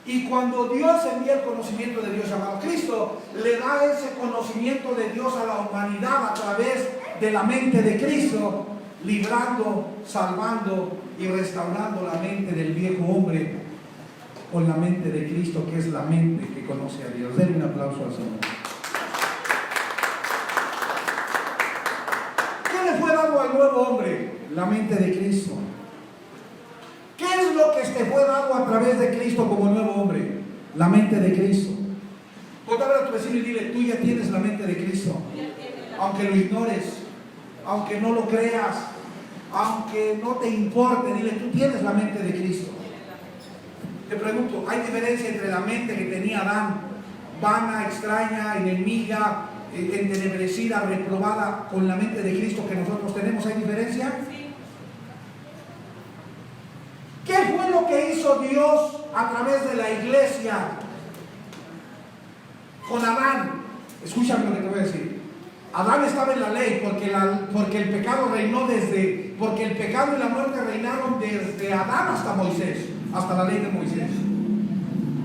Y cuando Dios envía el conocimiento de Dios llamado Cristo, le da ese conocimiento de Dios a la humanidad a través de la mente de Cristo, librando, salvando y restaurando la mente del viejo hombre con la mente de Cristo, que es la mente que conoce a Dios. Denle un aplauso al Señor. ¿Qué le fue dado al nuevo hombre? La mente de Cristo. ¿Qué es lo que te fue dado a través de Cristo como nuevo hombre? La mente de Cristo. Ponte a tu vecino y dile, tú ya tienes la mente de Cristo. Aunque lo ignores, aunque no lo creas, aunque no te importe, dile, tú tienes la mente de Cristo. Te pregunto, ¿hay diferencia entre la mente que tenía Adán, vana, extraña, enemiga, entenebrecida, reprobada, con la mente de Cristo que nosotros tenemos? ¿Hay diferencia? Sí. ¿Qué fue lo que hizo Dios a través de la iglesia con Adán? Escúchame lo que te voy a decir. Adán estaba en la ley porque el pecado reinó porque el pecado y la muerte reinaron desde Adán hasta Moisés, hasta la ley de Moisés.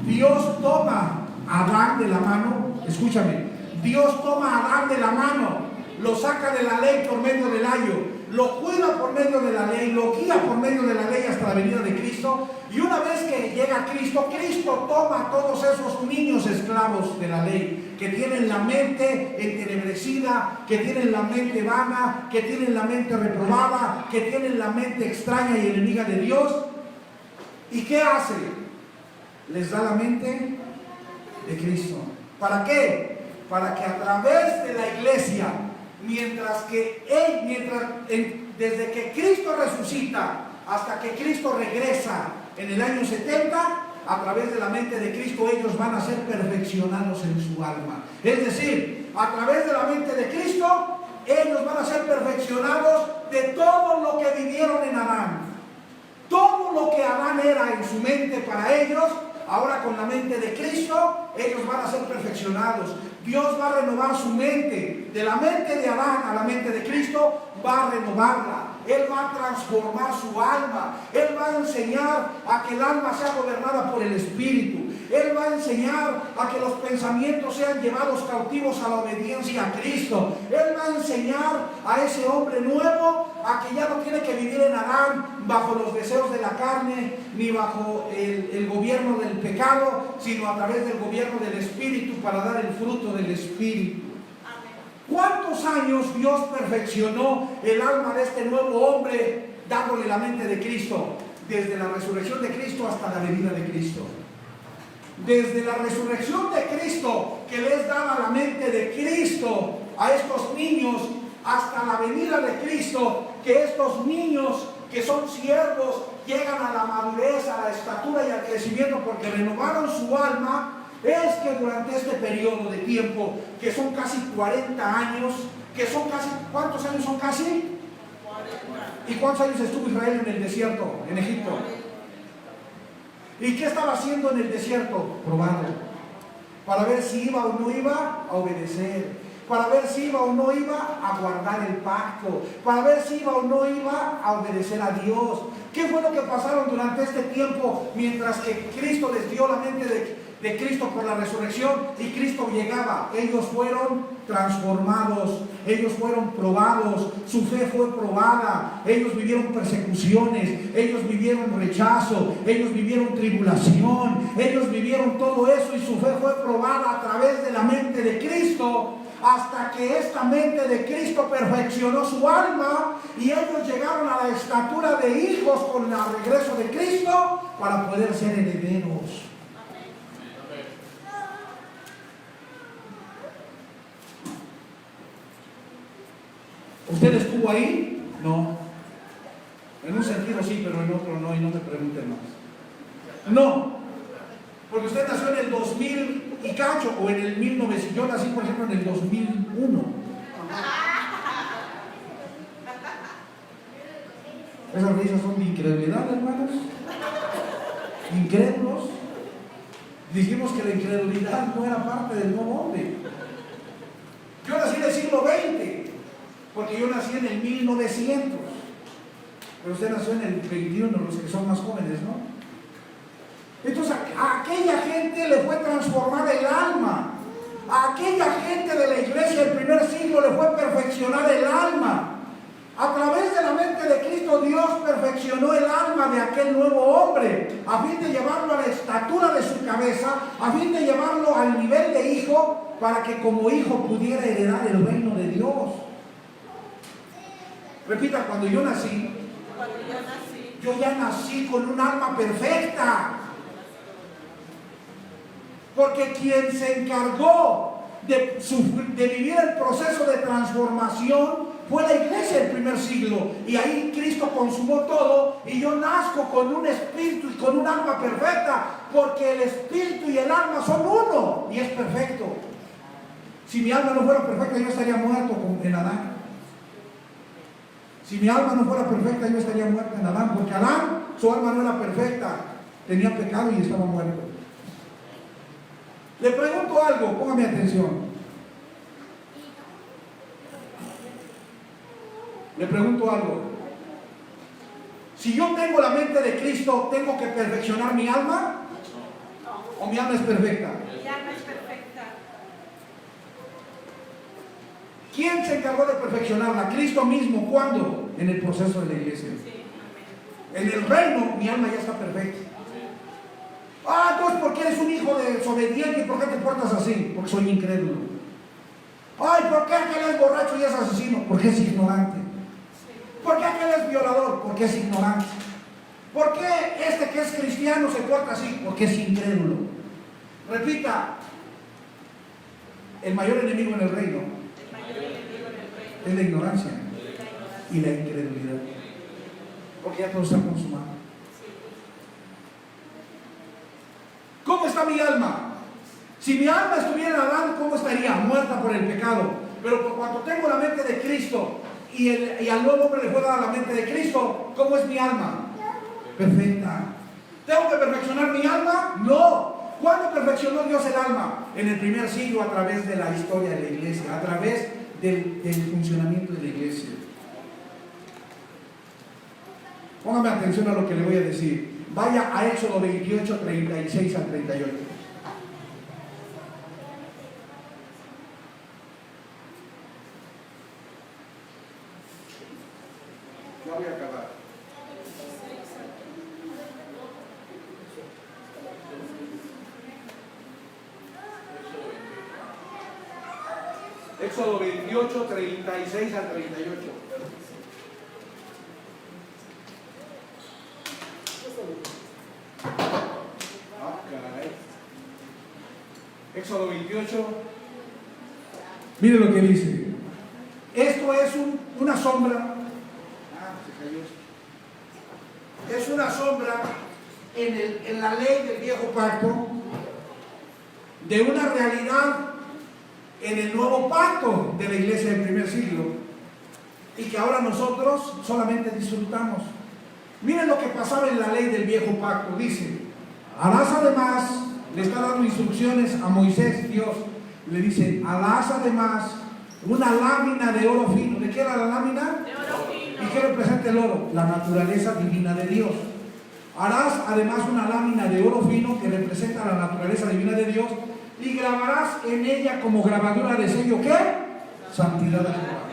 Dios toma a Adán de la mano, escúchame, Dios toma a Adán de la mano, lo saca de la ley por medio del ayo, lo cuida por medio de la ley, lo guía por medio de la ley hasta la venida de Cristo. Y una vez que llega Cristo, Cristo toma a todos esos niños esclavos de la ley, que tienen la mente entenebrecida, que tienen la mente vana, que tienen la mente reprobada, que tienen la mente extraña y enemiga de Dios. ¿Y qué hace? Les da la mente de Cristo. ¿Para qué? Para que a través de la iglesia, desde que Cristo resucita hasta que Cristo regresa en el año 70, a través de la mente de Cristo ellos van a ser perfeccionados en su alma. Es decir, a través de la mente de Cristo ellos van a ser perfeccionados de todo lo que vivieron en Adán. Todo lo que Adán era en su mente para ellos, ahora con la mente de Cristo, ellos van a ser perfeccionados. Dios va a renovar su mente. De la mente de Adán a la mente de Cristo, va a renovarla. Él va a transformar su alma. Él va a enseñar a que el alma sea gobernada por el Espíritu. Él va a enseñar a que los pensamientos sean llevados cautivos a la obediencia a Cristo. Él va a enseñar a ese hombre nuevo a que ya no tiene que vivir en Adán bajo los deseos de la carne, ni bajo el gobierno del pecado, sino a través del gobierno del Espíritu para dar el fruto del Espíritu. ¿Cuántos años Dios perfeccionó el alma de este nuevo hombre dándole la mente de Cristo? Desde la resurrección de Cristo hasta la venida de Cristo. Desde la resurrección de Cristo, que les daba la mente de Cristo a estos niños, hasta la venida de Cristo, que estos niños que son siervos llegan a la madurez, a la estatura y al crecimiento porque renovaron su alma. Es que durante este periodo de tiempo, que son casi 40 años, ¿cuántos años son casi? 40. ¿Y cuántos años estuvo Israel en el desierto, en Egipto? ¿Y qué estaba haciendo en el desierto? Probando, para ver si iba o no iba a obedecer. para ver si iba o no iba a guardar el pacto, para ver si iba o no iba a obedecer a Dios. ¿Qué fue lo que pasaron durante este tiempo mientras que Cristo les dio la mente de Cristo por la resurrección y Cristo llegaba? Ellos fueron transformados, ellos fueron probados, su fe fue probada, ellos vivieron persecuciones, ellos vivieron rechazo, ellos vivieron tribulación, ellos vivieron todo eso y su fe fue probada a través de la mente de Cristo, hasta que esta mente de Cristo perfeccionó su alma y ellos llegaron a la estatura de hijos con el regreso de Cristo para poder ser herederos. ¿Usted estuvo ahí? No. En un sentido sí, pero en otro no, y no me pregunten más. No. Porque usted nació en el 2000 y cacho, o en el 1900. Yo nací, por ejemplo, en el 2001. Esas risas son de incredulidad, hermanos. Incrédulos. Dijimos que la incredulidad no era parte del nuevo hombre. Yo nací en el siglo XX. Porque yo nací en el 1900, pero usted nació en el 21, los que son más jóvenes, ¿no? Entonces a aquella gente le fue transformar el alma, a aquella gente de la iglesia del primer siglo le fue perfeccionar el alma. A través de la mente de Cristo, Dios perfeccionó el alma de aquel nuevo hombre, a fin de llevarlo a la estatura de su cabeza, a fin de llevarlo al nivel de hijo, para que como hijo pudiera heredar el reino de Dios. Repita, cuando yo nací, yo ya nací con un alma perfecta. Porque quien se encargó de vivir el proceso de transformación fue la iglesia del primer siglo. Y ahí Cristo consumó todo y yo nazco con un espíritu y con un alma perfecta, porque el espíritu y el alma son uno y es perfecto. Si mi alma no fuera perfecta, yo estaría muerto en Adán. Si mi alma no fuera perfecta, yo estaría muerto en Adán, porque Adán, su alma no era perfecta, tenía pecado y estaba muerto. Le pregunto algo, póngame atención. Le pregunto algo. Si yo tengo la mente de Cristo, ¿tengo que perfeccionar mi alma? ¿O mi alma es perfecta? Mi alma es perfecta. ¿Quién se encargó de perfeccionarla? Cristo mismo. ¿Cuándo? En el proceso de la iglesia. Sí, En el reino, mi alma ya está perfecta. Entonces, ¿por qué eres un hijo desobediente? ¿Por qué te portas así? Porque soy incrédulo. ¿Por qué aquel es borracho y es asesino? Porque es ignorante. ¿Por qué aquel es violador? Porque es ignorante. ¿Por qué este que es cristiano se porta así? Porque es incrédulo. Repita, el mayor enemigo en el reino es la ignorancia y la incredulidad. Porque ya todo está consumado. ¿Cómo está mi alma? Si mi alma estuviera en Adán, ¿cómo estaría? Muerta por el pecado. Pero por cuanto tengo la mente de Cristo y al nuevo hombre le fue dada la mente de Cristo, ¿cómo es mi alma? Perfecta. ¿Tengo que perfeccionar mi alma? No. ¿Cuándo perfeccionó Dios el alma? En el primer siglo, a través de la historia de la iglesia, a través del funcionamiento de la iglesia. Póngame atención a lo que le voy a decir. Vaya a Éxodo 28, 36 al 38. Ya voy a acabar. Éxodo 28, 36 al 38. Éxodo 28. Mire lo que dice. Esto es una sombra. Es una sombra en la ley del viejo pacto de una realidad en el nuevo pacto de la iglesia del primer siglo y que ahora nosotros solamente disfrutamos. Miren lo que pasaba en la ley del viejo pacto. Dice, harás además, le está dando instrucciones a Moisés, Dios le dice, harás además una lámina de oro fino. ¿De qué era la lámina? De oro fino. ¿Y qué representa el oro? La naturaleza divina de Dios. Harás además una lámina de oro fino que representa la naturaleza divina de Dios y grabarás en ella como grabadura de sello, ¿qué? Santidad de Jehová.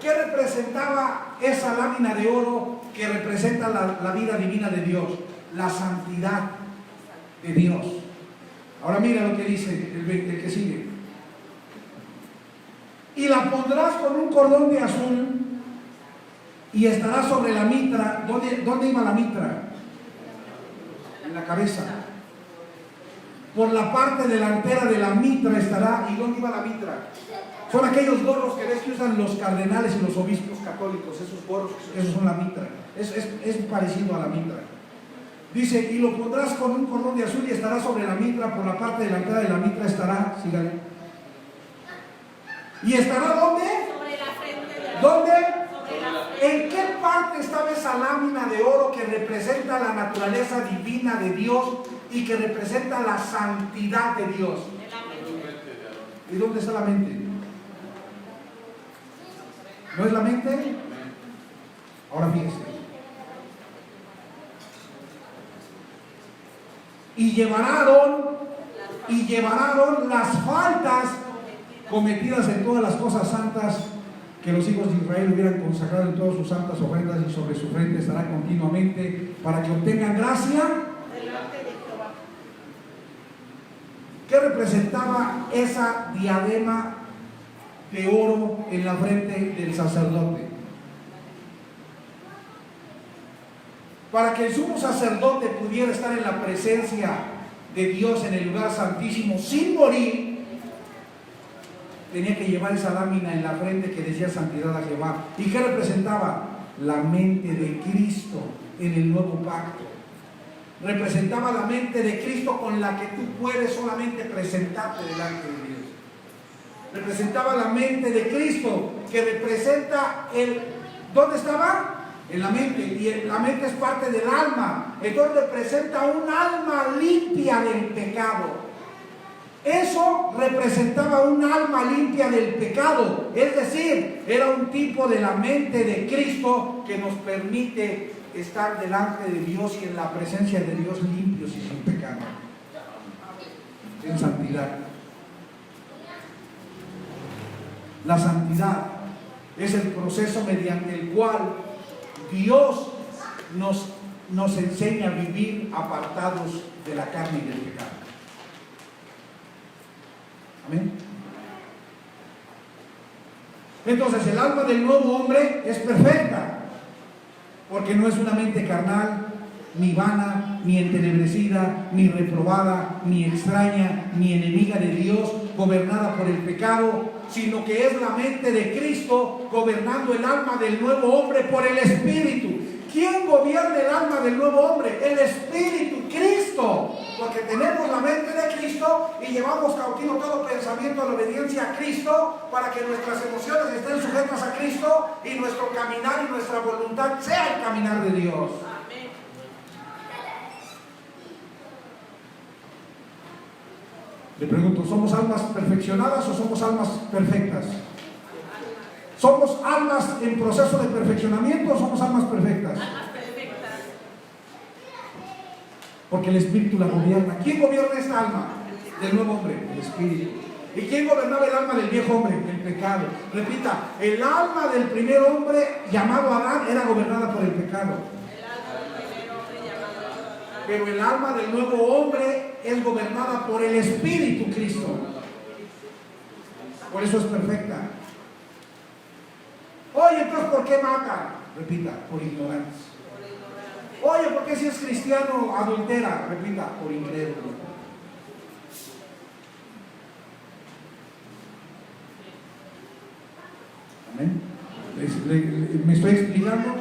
¿Qué representaba esa lámina de oro que representa la vida divina de Dios? La santidad de Dios. Ahora mira lo que dice el que sigue. Y la pondrás con un cordón de azul y estará sobre la mitra. ¿Dónde iba la mitra? En la cabeza. Por la parte delantera de la mitra estará. ¿Y dónde iba la mitra? Son aquellos gorros que ves que usan los cardenales y los obispos católicos. Esos gorros, esos son la mitra. Es parecido a la mitra. Dice, y lo pondrás con un cordón de azul y estará sobre la mitra. Por la parte delantera de la mitra estará. Sígale. ¿Y estará dónde? Sobre la frente de la ¿Dónde? Sobre la frente. ¿En qué parte estaba esa lámina de oro que representa la naturaleza divina de Dios y que representa la santidad de Dios? En la mente. ¿Y dónde está la mente? ¿No es la mente? Ahora fíjense. Y llevará Aarón las faltas cometidas en todas las cosas santas que los hijos de Israel hubieran consagrado en todas sus santas ofrendas, y sobre su frente estará continuamente para que obtengan gracia. Delante de Jehová. ¿Qué representaba esa diadema de oro en la frente del sacerdote? Para que el sumo sacerdote pudiera estar en la presencia de Dios en el lugar santísimo sin morir, tenía que llevar esa lámina en la frente que decía santidad a Jehová. ¿Y qué representaba? La mente de Cristo en el nuevo pacto. Representaba la mente de Cristo con la que tú puedes solamente presentarte delante de Dios. Representaba la mente de Cristo, que representa ¿dónde estaba? En la mente, y la mente es parte del alma. Entonces representa un alma limpia del pecado. Eso representaba un alma limpia del pecado, es decir, era un tipo de la mente de Cristo que nos permite estar delante de Dios y en la presencia de Dios limpios y sin pecado, en santidad. La santidad es el proceso mediante el cual Dios nos enseña a vivir apartados de la carne y del pecado. Amén. Entonces el alma del nuevo hombre es perfecta, porque no es una mente carnal, ni vana, ni entenebrecida, ni reprobada, ni extraña, ni enemiga de Dios, gobernada por el pecado, sino que es la mente de Cristo gobernando el alma del nuevo hombre por el Espíritu. ¿Quién gobierna el alma del nuevo hombre? El Espíritu, Cristo. Porque tenemos la mente de Cristo y llevamos cautivo todo pensamiento a la obediencia a Cristo, para que nuestras emociones estén sujetas a Cristo y nuestro caminar y nuestra voluntad sea el caminar de Dios. Amén. Le pregunto, ¿somos almas perfeccionadas o somos almas perfectas? ¿Somos almas en proceso de perfeccionamiento o somos almas perfectas? Almas perfectas. Porque el Espíritu la gobierna. ¿Quién gobierna esta alma del nuevo hombre? El Espíritu. ¿Y quién gobernaba el alma del viejo hombre? El pecado. Repita, el alma del primer hombre llamado Adán era gobernada por el pecado. El alma del primer hombre llamado Adán. Pero el alma del nuevo hombre es gobernada por el Espíritu Cristo. Por eso es perfecta. Oye, entonces, ¿por qué mata? Repita, por ignorancia. Oye, ¿por qué si es cristiano adultera? Repita, por incrédulo. Amén. ¿Me estoy explicando?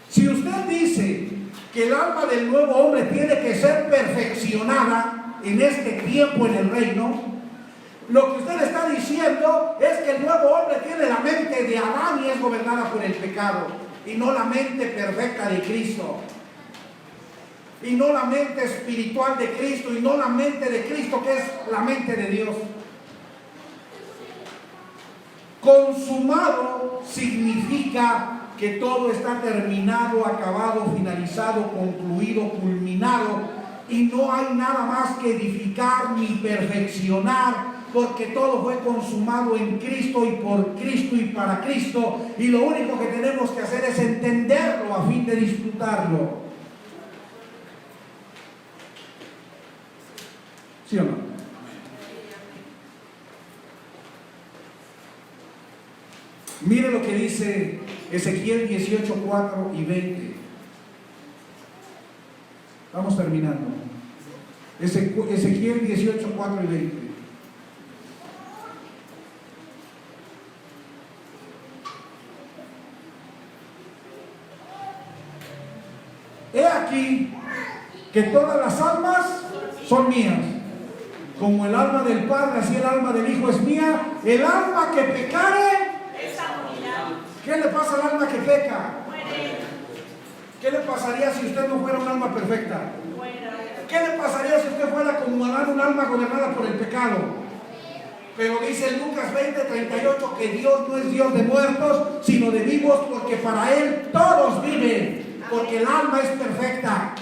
Si usted dice que el alma del nuevo hombre tiene que ser perfeccionada en este tiempo en el reino, lo que usted está diciendo es que el nuevo hombre tiene la mente de Adán y es gobernada por el pecado, y no la mente perfecta de Cristo, y no la mente espiritual de Cristo, y no la mente de Cristo, que es la mente de Dios. consumado significa que todo está terminado, acabado, finalizado, concluido, culminado, y no hay nada más que edificar ni perfeccionar, porque todo fue consumado en Cristo y por Cristo y para Cristo, y lo único que tenemos que hacer es entenderlo a fin de disfrutarlo. ¿Sí o no? Mire lo que dice Ezequiel 18, 4 y 20. Vamos terminando. Ezequiel 18, 4 y 20. He aquí que todas las almas son mías. Como el alma del Padre, así el alma del Hijo es mía. El alma que pecare, ¿qué le pasa al alma que peca? ¿Qué le pasaría si usted no fuera un alma perfecta? ¿Qué le pasaría si usted fuera como Adán, un alma gobernada por el pecado? Pero dice en Lucas 20, 38 que Dios no es Dios de muertos, sino de vivos, porque para Él todos viven, porque el alma es perfecta.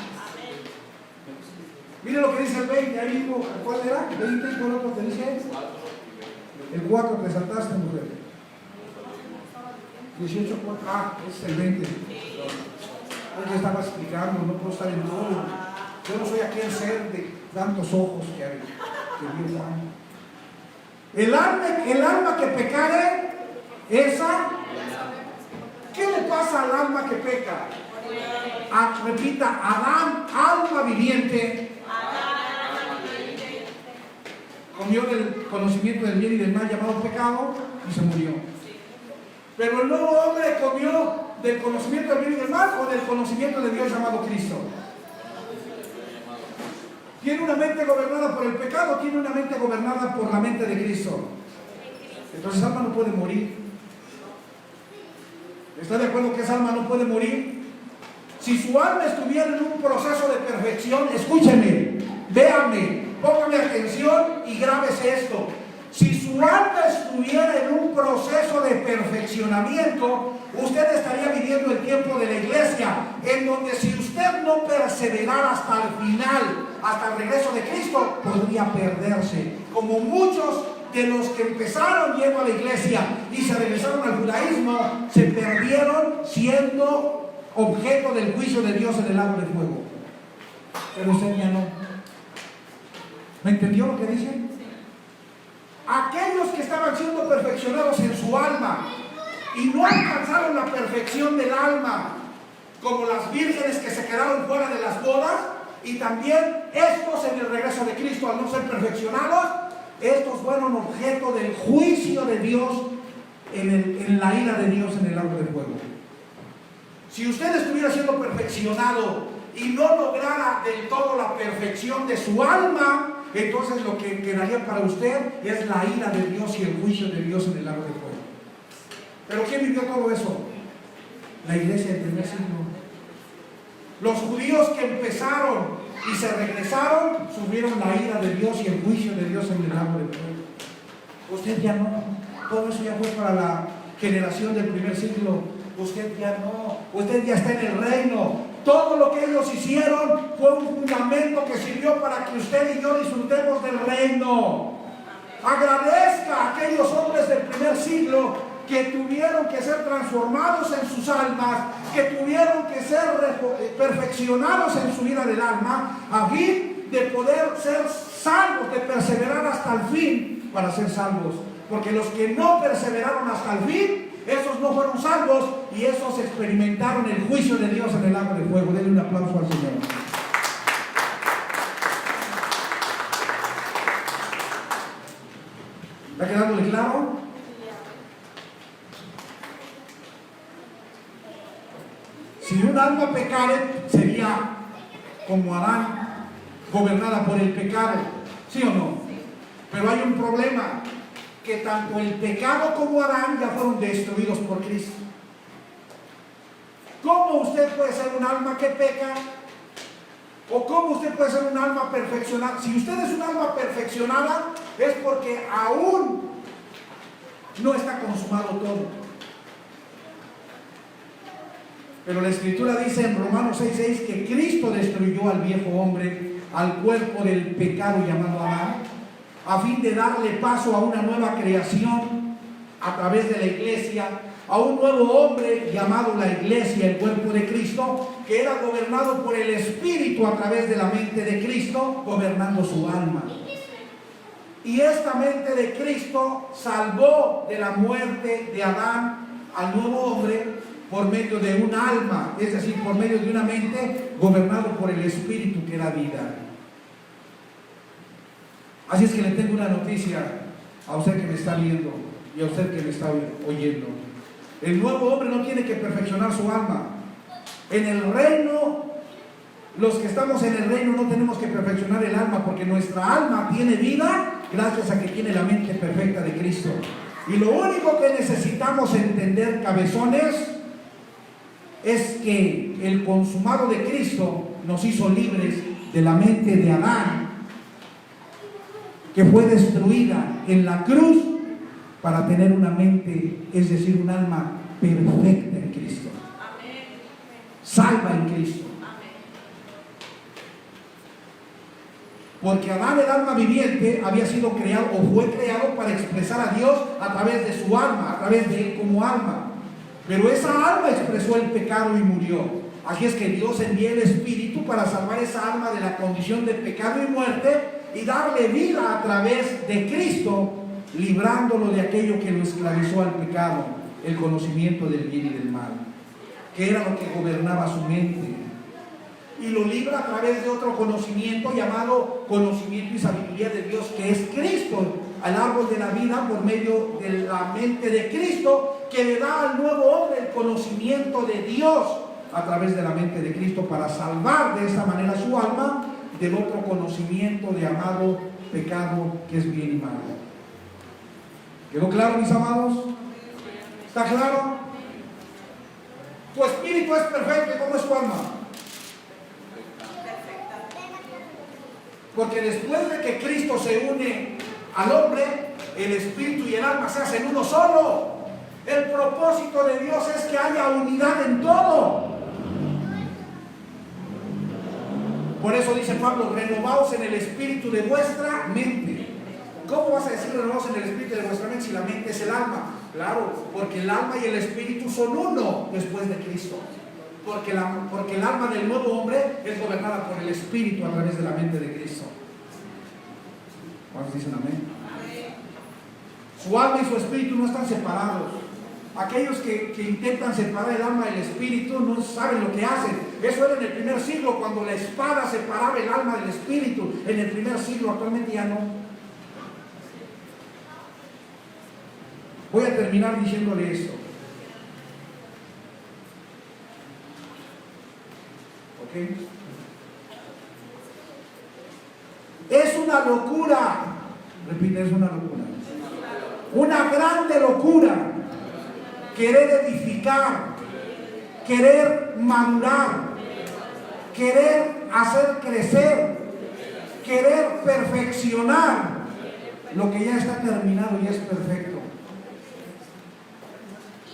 Mire lo que dice el 20, ahí mismo, ¿cuál era? ¿20? ¿Cuál otro te dice? El 4, te saltaste, mujer. 18, 4, es el 20. Yo estaba explicando, no puedo estar en todo. Yo no soy aquel ser de tantos ojos que Dios da. El alma que pecare, esa, ¿qué le pasa al alma que peca? Repita, Adán, alma viviente, comió del conocimiento del bien y del mal llamado pecado y se murió. Pero el nuevo hombre comió del conocimiento del bien y del mal o del conocimiento de Dios llamado Cristo. Tiene una mente gobernada por el pecado, tiene una mente gobernada por la mente de Cristo. Entonces esa alma no puede morir. ¿Está de acuerdo que esa alma no puede morir? Si su alma estuviera en un proceso de perfección, escúcheme, véame, póngame atención y grábese esto. Si su alma estuviera en un proceso de perfeccionamiento, usted estaría viviendo el tiempo de la iglesia, en donde si usted no perseverara hasta el final, hasta el regreso de Cristo, podría perderse. Como muchos de los que empezaron yendo a la iglesia y se regresaron al judaísmo, se perdieron siendo objeto del juicio de Dios en el lago de fuego. Pero usted ya no. ¿Me entendió lo que dice? Aquellos que estaban siendo perfeccionados en su alma y no alcanzaron la perfección del alma, como las vírgenes que se quedaron fuera de las bodas, y también estos en el regreso de Cristo, al no ser perfeccionados, estos fueron objeto del juicio de Dios en la ira de Dios en el lago de fuego. Si usted estuviera siendo perfeccionado y no lograra del todo la perfección de su alma, entonces lo que quedaría para usted es la ira de Dios y el juicio de Dios en el lago de fuego. ¿Pero quién vivió todo eso? La iglesia del primer siglo. Los judíos que empezaron y se regresaron sufrieron la ira de Dios y el juicio de Dios en el lago de fuego. Usted ya no. Todo eso ya fue para la generación del primer siglo. Usted ya no. Usted ya está en el reino. Todo lo que ellos hicieron fue un fundamento que sirvió para que usted y yo disfrutemos del reino. Agradezca a aquellos hombres del primer siglo que tuvieron que ser transformados en sus almas, que tuvieron que ser perfeccionados en su vida del alma, a fin de poder ser salvos, de perseverar hasta el fin para ser salvos. Porque los que no perseveraron hasta el fin, esos no fueron salvos y esos experimentaron el juicio de Dios en el lago de fuego. Denle un aplauso al Señor. ¿Está quedándole claro? Si un alma pecare, sería como Adán, gobernada por el pecado. ¿Sí o no? Pero hay un problema, que tanto el pecado como Adán ya fueron destruidos por Cristo. ¿Cómo usted puede ser un alma que peca? ¿O cómo usted puede ser un alma perfeccionada? Si usted es un alma perfeccionada, es porque aún no está consumado todo. Pero la Escritura dice en Romanos 6:6 que Cristo destruyó al viejo hombre, al cuerpo del pecado llamado Adán, a fin de darle paso a una nueva creación a través de la iglesia, a un nuevo hombre llamado la iglesia, el cuerpo de Cristo, que era gobernado por el Espíritu a través de la mente de Cristo, gobernando su alma. Y esta mente de Cristo salvó de la muerte de Adán al nuevo hombre por medio de un alma, es decir, por medio de una mente gobernado por el Espíritu que da vida. Así es que le tengo una noticia a usted que me está viendo y a usted que me está oyendo. El nuevo hombre no tiene que perfeccionar su alma. En el reino, los que estamos en el reino no tenemos que perfeccionar el alma, porque nuestra alma tiene vida gracias a que tiene la mente perfecta de Cristo. Y lo único que necesitamos entender, cabezones, es que el consumado de Cristo nos hizo libres de la mente de Adán, que fue destruida en la cruz, para tener una mente, es decir, un alma perfecta en Cristo. Amén. Salva en Cristo. Amén. Porque Adán, el alma viviente, había sido creado o fue creado para expresar a Dios a través de su alma, a través de él como alma. Pero esa alma expresó el pecado y murió. Así es que Dios envía el Espíritu para salvar esa alma de la condición de pecado y muerte y darle vida a través de Cristo, librándolo de aquello que lo esclavizó al pecado, el conocimiento del bien y del mal, que era lo que gobernaba su mente. Y lo libra a través de otro conocimiento llamado conocimiento y sabiduría de Dios, que es Cristo, al árbol de la vida, por medio de la mente de Cristo, que le da al nuevo hombre el conocimiento de Dios a través de la mente de Cristo, para salvar de esa manera su alma del otro conocimiento llamado pecado, que es bien y mal. ¿Quedó claro, mis amados? ¿Está claro? Tu espíritu es perfecto, ¿cómo es tu alma? Porque después de que Cristo se une al hombre, el espíritu y el alma se hacen uno solo. El propósito de Dios es que haya unidad en todo. Por eso dice Pablo, renovaos en el espíritu de vuestra mente. ¿Cómo vas a decir renovaos en el espíritu de vuestra mente si la mente es el alma? Claro, porque el alma y el espíritu son uno después de Cristo. Porque el alma del nuevo hombre es gobernada por el Espíritu a través de la mente de Cristo. ¿Cuántos dicen amén? Su alma y su espíritu no están separados. Aquellos que intentan separar el alma del espíritu no saben lo que hacen. Eso era en el primer siglo, cuando la espada separaba el alma del espíritu. En el primer siglo, actualmente ya no. Voy a terminar diciéndole esto. Es una locura, repite, es una locura, una grande locura querer edificar, querer madurar, querer hacer crecer, querer perfeccionar lo que ya está terminado y es perfecto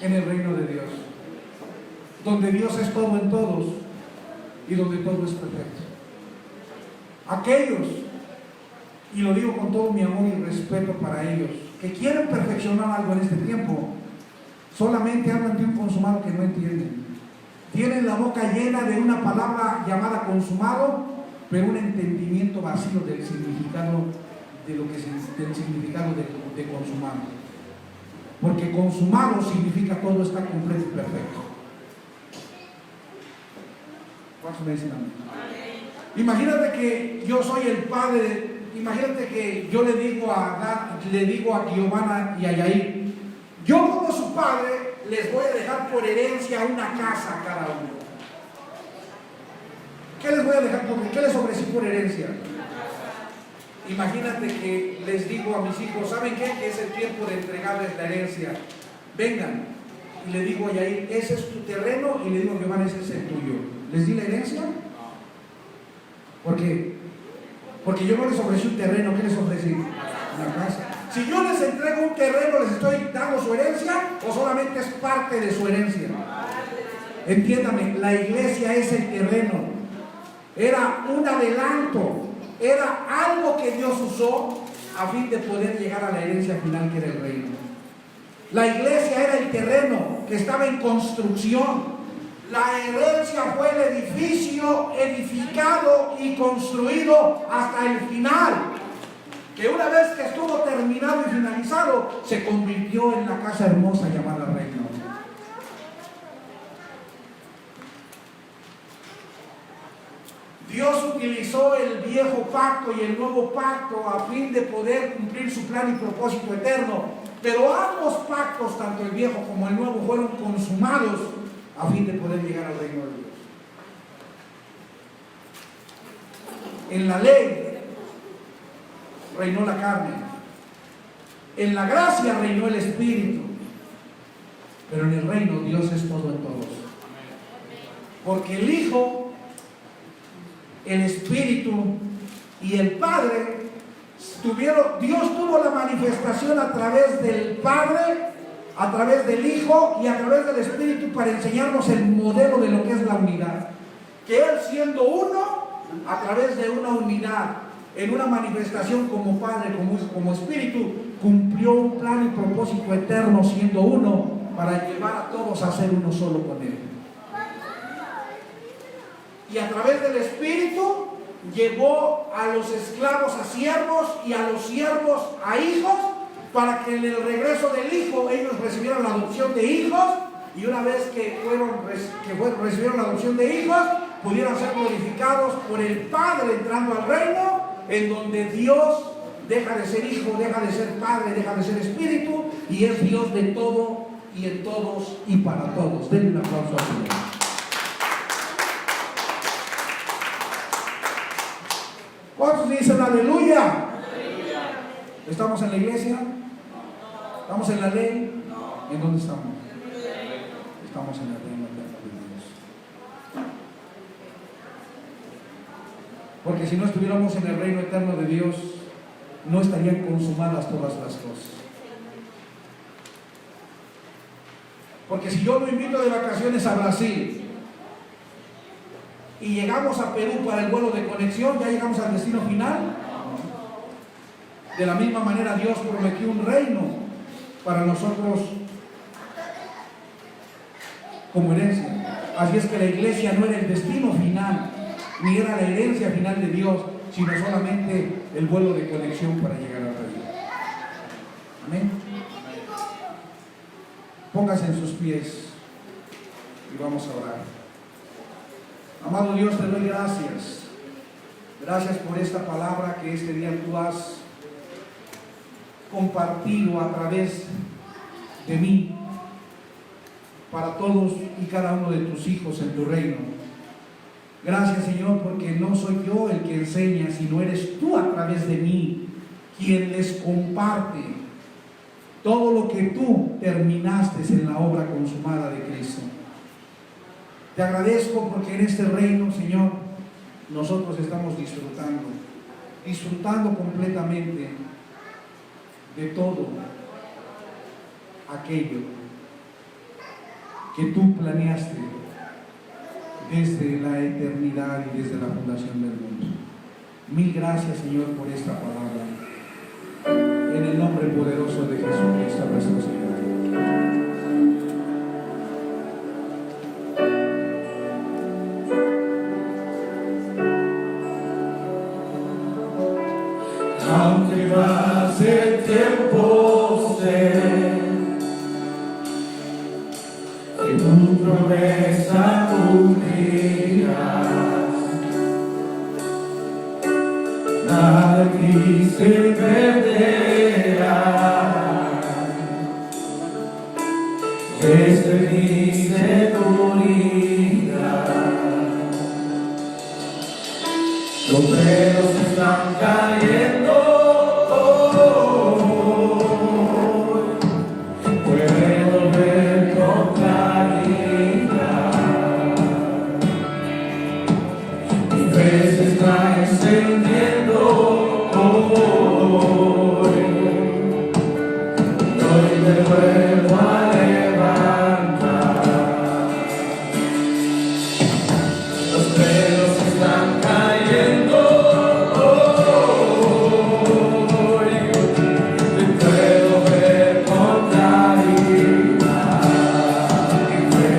en el reino de Dios, donde Dios es todo en todos y donde todo es perfecto. Aquellos, y lo digo con todo mi amor y respeto para ellos, que quieren perfeccionar algo en este tiempo, solamente hablan de un consumado que no entienden. Tienen la boca llena de una palabra llamada consumado, pero un entendimiento vacío del significado del significado de consumado. Porque consumado significa todo está completo y perfecto. ¿Cuántos me dicen amén? Imagínate que yo soy el padre, imagínate que yo le digo a Giovanna y a Yair, yo como su padre les voy a dejar por herencia una casa a cada uno. ¿Qué les voy a dejar qué les ofrecí por herencia? Imagínate que les digo a mis hijos, ¿saben qué? Que es el tiempo de entregarles la herencia. Vengan. Y le digo a Yair, ese es tu terreno, y le digo a Giovanna, ese es el tuyo. ¿Les di la herencia? ¿Por qué? Porque yo no les ofrecí un terreno, ¿qué les ofrecí? Una casa. Si yo les entrego un terreno, ¿les estoy dando su herencia o solamente es parte de su herencia? Entiéndame, la iglesia es el terreno. Era un adelanto, era algo que Dios usó a fin de poder llegar a la herencia final, que era el reino. La iglesia era el terreno que estaba en construcción. La herencia fue el edificio edificado y construido hasta el final, que una vez que estuvo terminado y finalizado, se convirtió en la casa hermosa llamada reino. Dios utilizó el viejo pacto y el nuevo pacto a fin de poder cumplir su plan y propósito eterno, pero ambos pactos, tanto el viejo como el nuevo, fueron consumados a fin de poder llegar al reino de Dios. En la ley reinó la carne, en la gracia reinó el Espíritu, pero en el reino Dios es todo en todos. Porque el Hijo, el Espíritu y el Padre Dios tuvo la manifestación a través del Padre, a través del Hijo y a través del Espíritu para enseñarnos el modelo de lo que es la unidad. Que Él, siendo uno, a través de una unidad, en una manifestación como Padre, como Hijo, como Espíritu, cumplió un plan y propósito eterno siendo uno para llevar a todos a ser uno solo con Él. Y a través del Espíritu llevó a los esclavos a siervos y a los siervos a hijos, para que en el regreso del Hijo ellos recibieran la adopción de hijos, y una vez que recibieron la adopción de hijos, pudieran ser glorificados por el Padre entrando al reino, en donde Dios deja de ser Hijo, deja de ser Padre, deja de ser Espíritu, y es Dios de todo y en todos y para todos. Denle un aplauso al Señor. ¿Cuántos dicen aleluya? Aleluya. ¿Estamos en la iglesia? ¿Estamos en la ley? ¿En dónde estamos? Estamos en el reino eterno de Dios. Porque si no estuviéramos en el reino eterno de Dios, no estarían consumadas todas las cosas. Porque si yo lo invito de vacaciones a Brasil y llegamos a Perú para el vuelo de conexión, ¿ya llegamos al destino final? De la misma manera, Dios prometió un reino para nosotros como herencia. Así es que la iglesia no era el destino final, ni era la herencia final de Dios, sino solamente el vuelo de conexión para llegar al reino. Amén. Póngase en sus pies y vamos a orar. Amado Dios, te doy gracias. Gracias por esta palabra que este día tú has compartido a través de mí para todos y cada uno de tus hijos en tu reino. Gracias, Señor, porque no soy yo el que enseña, sino eres tú a través de mí quien les comparte todo lo que tú terminaste en la obra consumada de Cristo. Te agradezco porque en este reino, Señor, nosotros estamos disfrutando completamente de todo aquello que tú planeaste desde la eternidad y desde la fundación del mundo. Mil gracias, Señor, por esta palabra. En el nombre poderoso de Jesucristo nuestro Señor. Aunque pase el tiempo, sé que tu promesa cumplirás. Nada aquí se perderá. Desde mi seguridad, los velos están cayendo. Puedo ver con claridad. Mi fe se está encendiendo hoy. vuelvo a levantar. Los velos están cayendo hoy, te puedo ver con claridad. Mi fe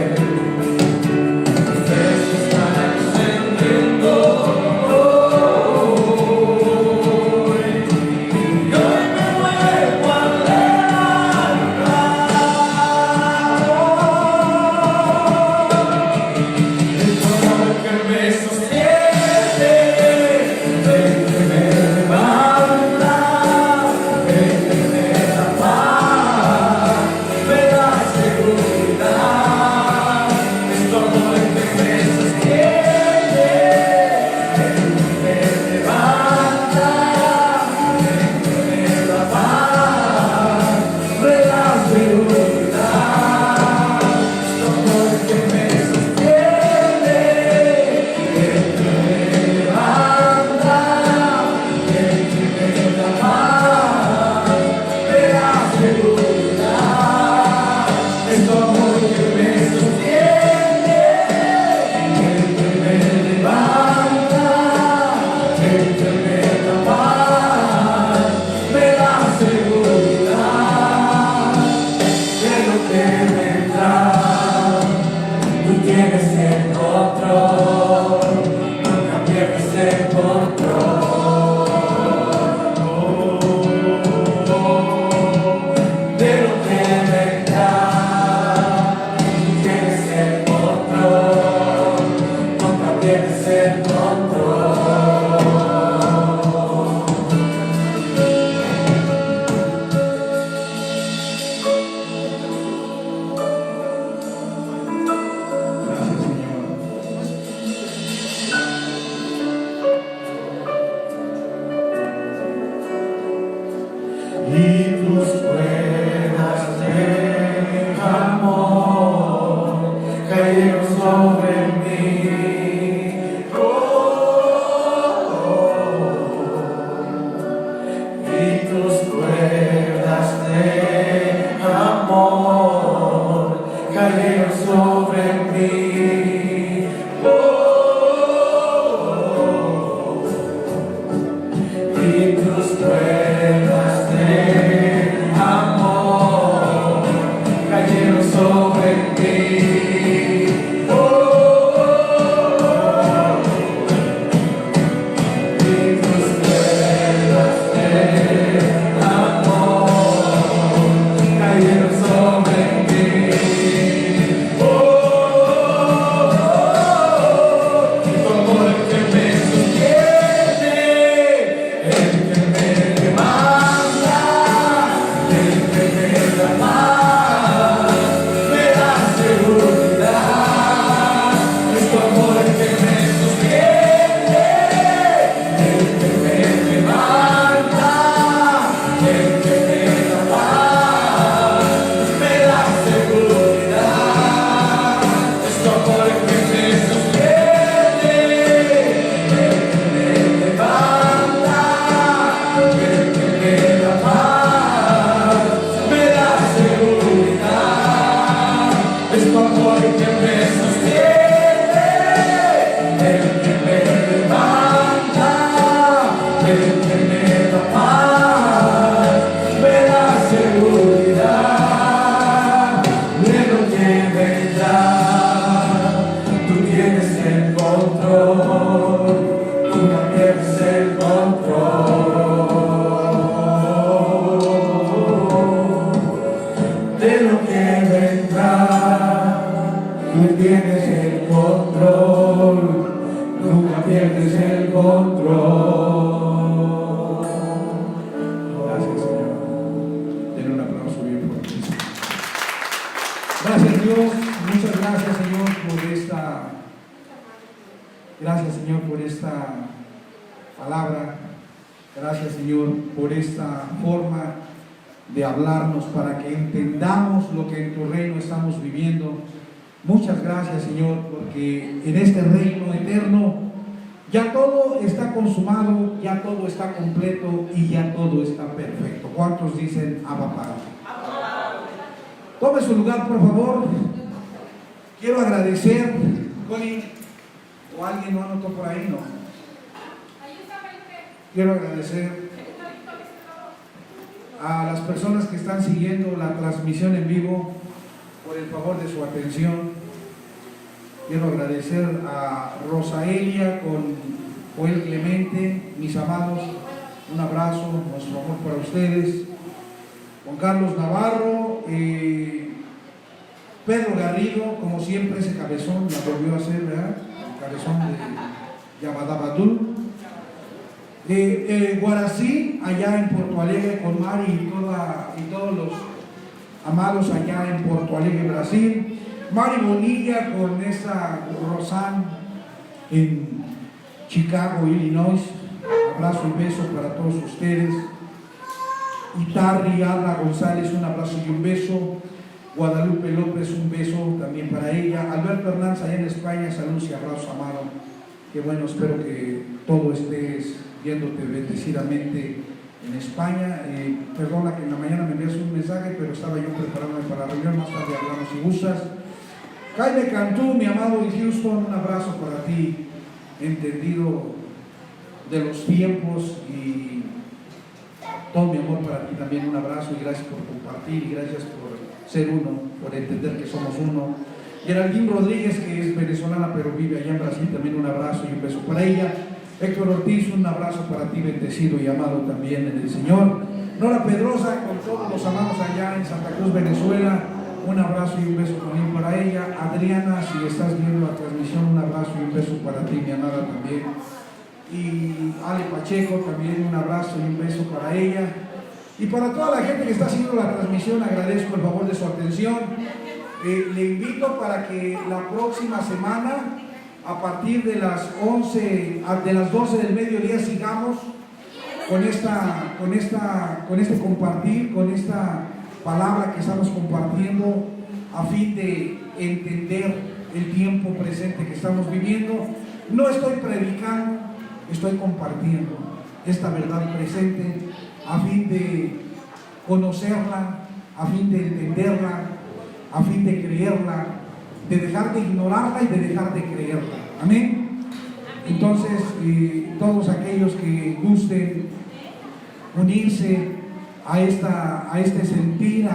se está encendiendo hoy, y hoy me vuelvo a Gracias, Señor, por esta palabra. Gracias, Señor, por esta forma de hablarnos para que entendamos lo que en tu reino estamos viviendo. Muchas gracias, Señor, porque en este reino eterno ya todo está consumado, ya todo está completo y ya todo está perfecto. ¿Cuántos dicen Abba Padre? Tome su lugar, por favor. Quiero agradecer, Colin, o alguien no anotó por ahí, no. Quiero agradecer a las personas que están siguiendo la transmisión en vivo por el favor de su atención. Quiero agradecer a Rosaelia con Joel Clemente, mis amados, un abrazo, nuestro amor para ustedes. Juan Carlos Navarro, Pedro Garrido, como siempre, ese cabezón la volvió a hacer, ¿verdad? El cabezón de Yabadabadú. Guarací, allá en Porto Alegre, con Mari y todos los amados allá en Porto Alegre, Brasil. Mari Bonilla con esa Rosan en Chicago, Illinois. Abrazo y beso para todos ustedes. Itarri Alba González, un abrazo y un beso. Guadalupe López, un beso también para ella. Alberto Hernández allá en España, saludos y abrazo, amado. Qué bueno, espero que todo estés viéndote bendecidamente en España. Perdona que en la mañana me envías un mensaje, pero estaba yo preparándome para la reunión, más tarde hablamos si gustas. Jaime Cantú, mi amado en Houston, un abrazo para ti, entendido de los tiempos, y todo mi amor para ti también, un abrazo y gracias por compartir y gracias por ser uno, por entender que somos uno. Geraldine Rodríguez, que es venezolana pero vive allá en Brasil, también un abrazo y un beso para ella. Héctor Ortiz, un abrazo para ti, bendecido y amado también en el Señor. Nora Pedrosa, con todos los amados allá en Santa Cruz, Venezuela, un abrazo y un beso también para ella. Adriana, si estás viendo la transmisión, un abrazo y un beso para ti, mi amada también. Y Ale Pacheco, también un abrazo y un beso para ella. Y para toda la gente que está haciendo la transmisión, agradezco el favor de su atención. Le invito para que la próxima semana, a partir de las 12 del mediodía, sigamos con este compartir, con esta palabra que estamos compartiendo, a fin de entender el tiempo presente que estamos viviendo. No estoy predicando, estoy compartiendo esta verdad presente, a fin de conocerla, a fin de entenderla, a fin de creerla, de dejar de ignorarla y de dejar de creerla. Amén. Entonces, todos aquellos que gusten unirse a este sentir,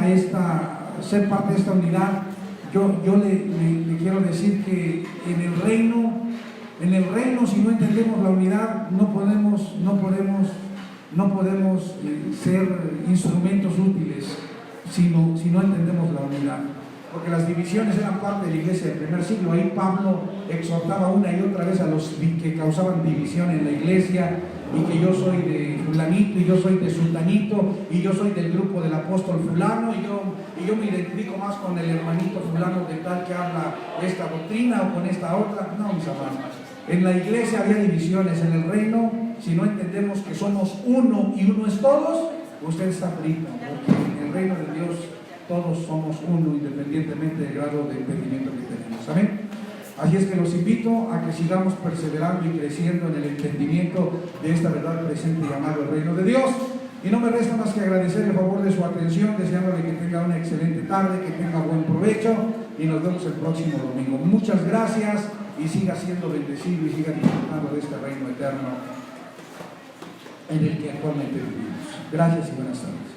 ser parte de esta unidad, yo le quiero decir que en el reino, si no entendemos la unidad, no podemos ser instrumentos útiles si no entendemos la unidad. Porque las divisiones eran parte de la iglesia del primer siglo. Ahí Pablo exhortaba una y otra vez a los que causaban división en la iglesia, y que yo soy de fulanito y yo soy de sultanito y yo soy del grupo del apóstol fulano y yo me identifico más con el hermanito fulano de tal que habla esta doctrina o con esta otra. No, mis amados, en la iglesia había divisiones. En el reino, si no entendemos que somos uno y uno es todos, usted está frito, porque en el reino de Dios todos somos uno, independientemente del grado de entendimiento que tenemos. Amén. Así es que los invito a que sigamos perseverando y creciendo en el entendimiento de esta verdad presente llamado el reino de Dios. Y no me resta más que agradecer el favor de su atención, deseándole que tenga una excelente tarde, que tenga buen provecho, y nos vemos el próximo domingo. Muchas gracias, y siga siendo bendecido y siga disfrutando de este reino eterno en el que actualmente vivimos. Gracias y buenas tardes.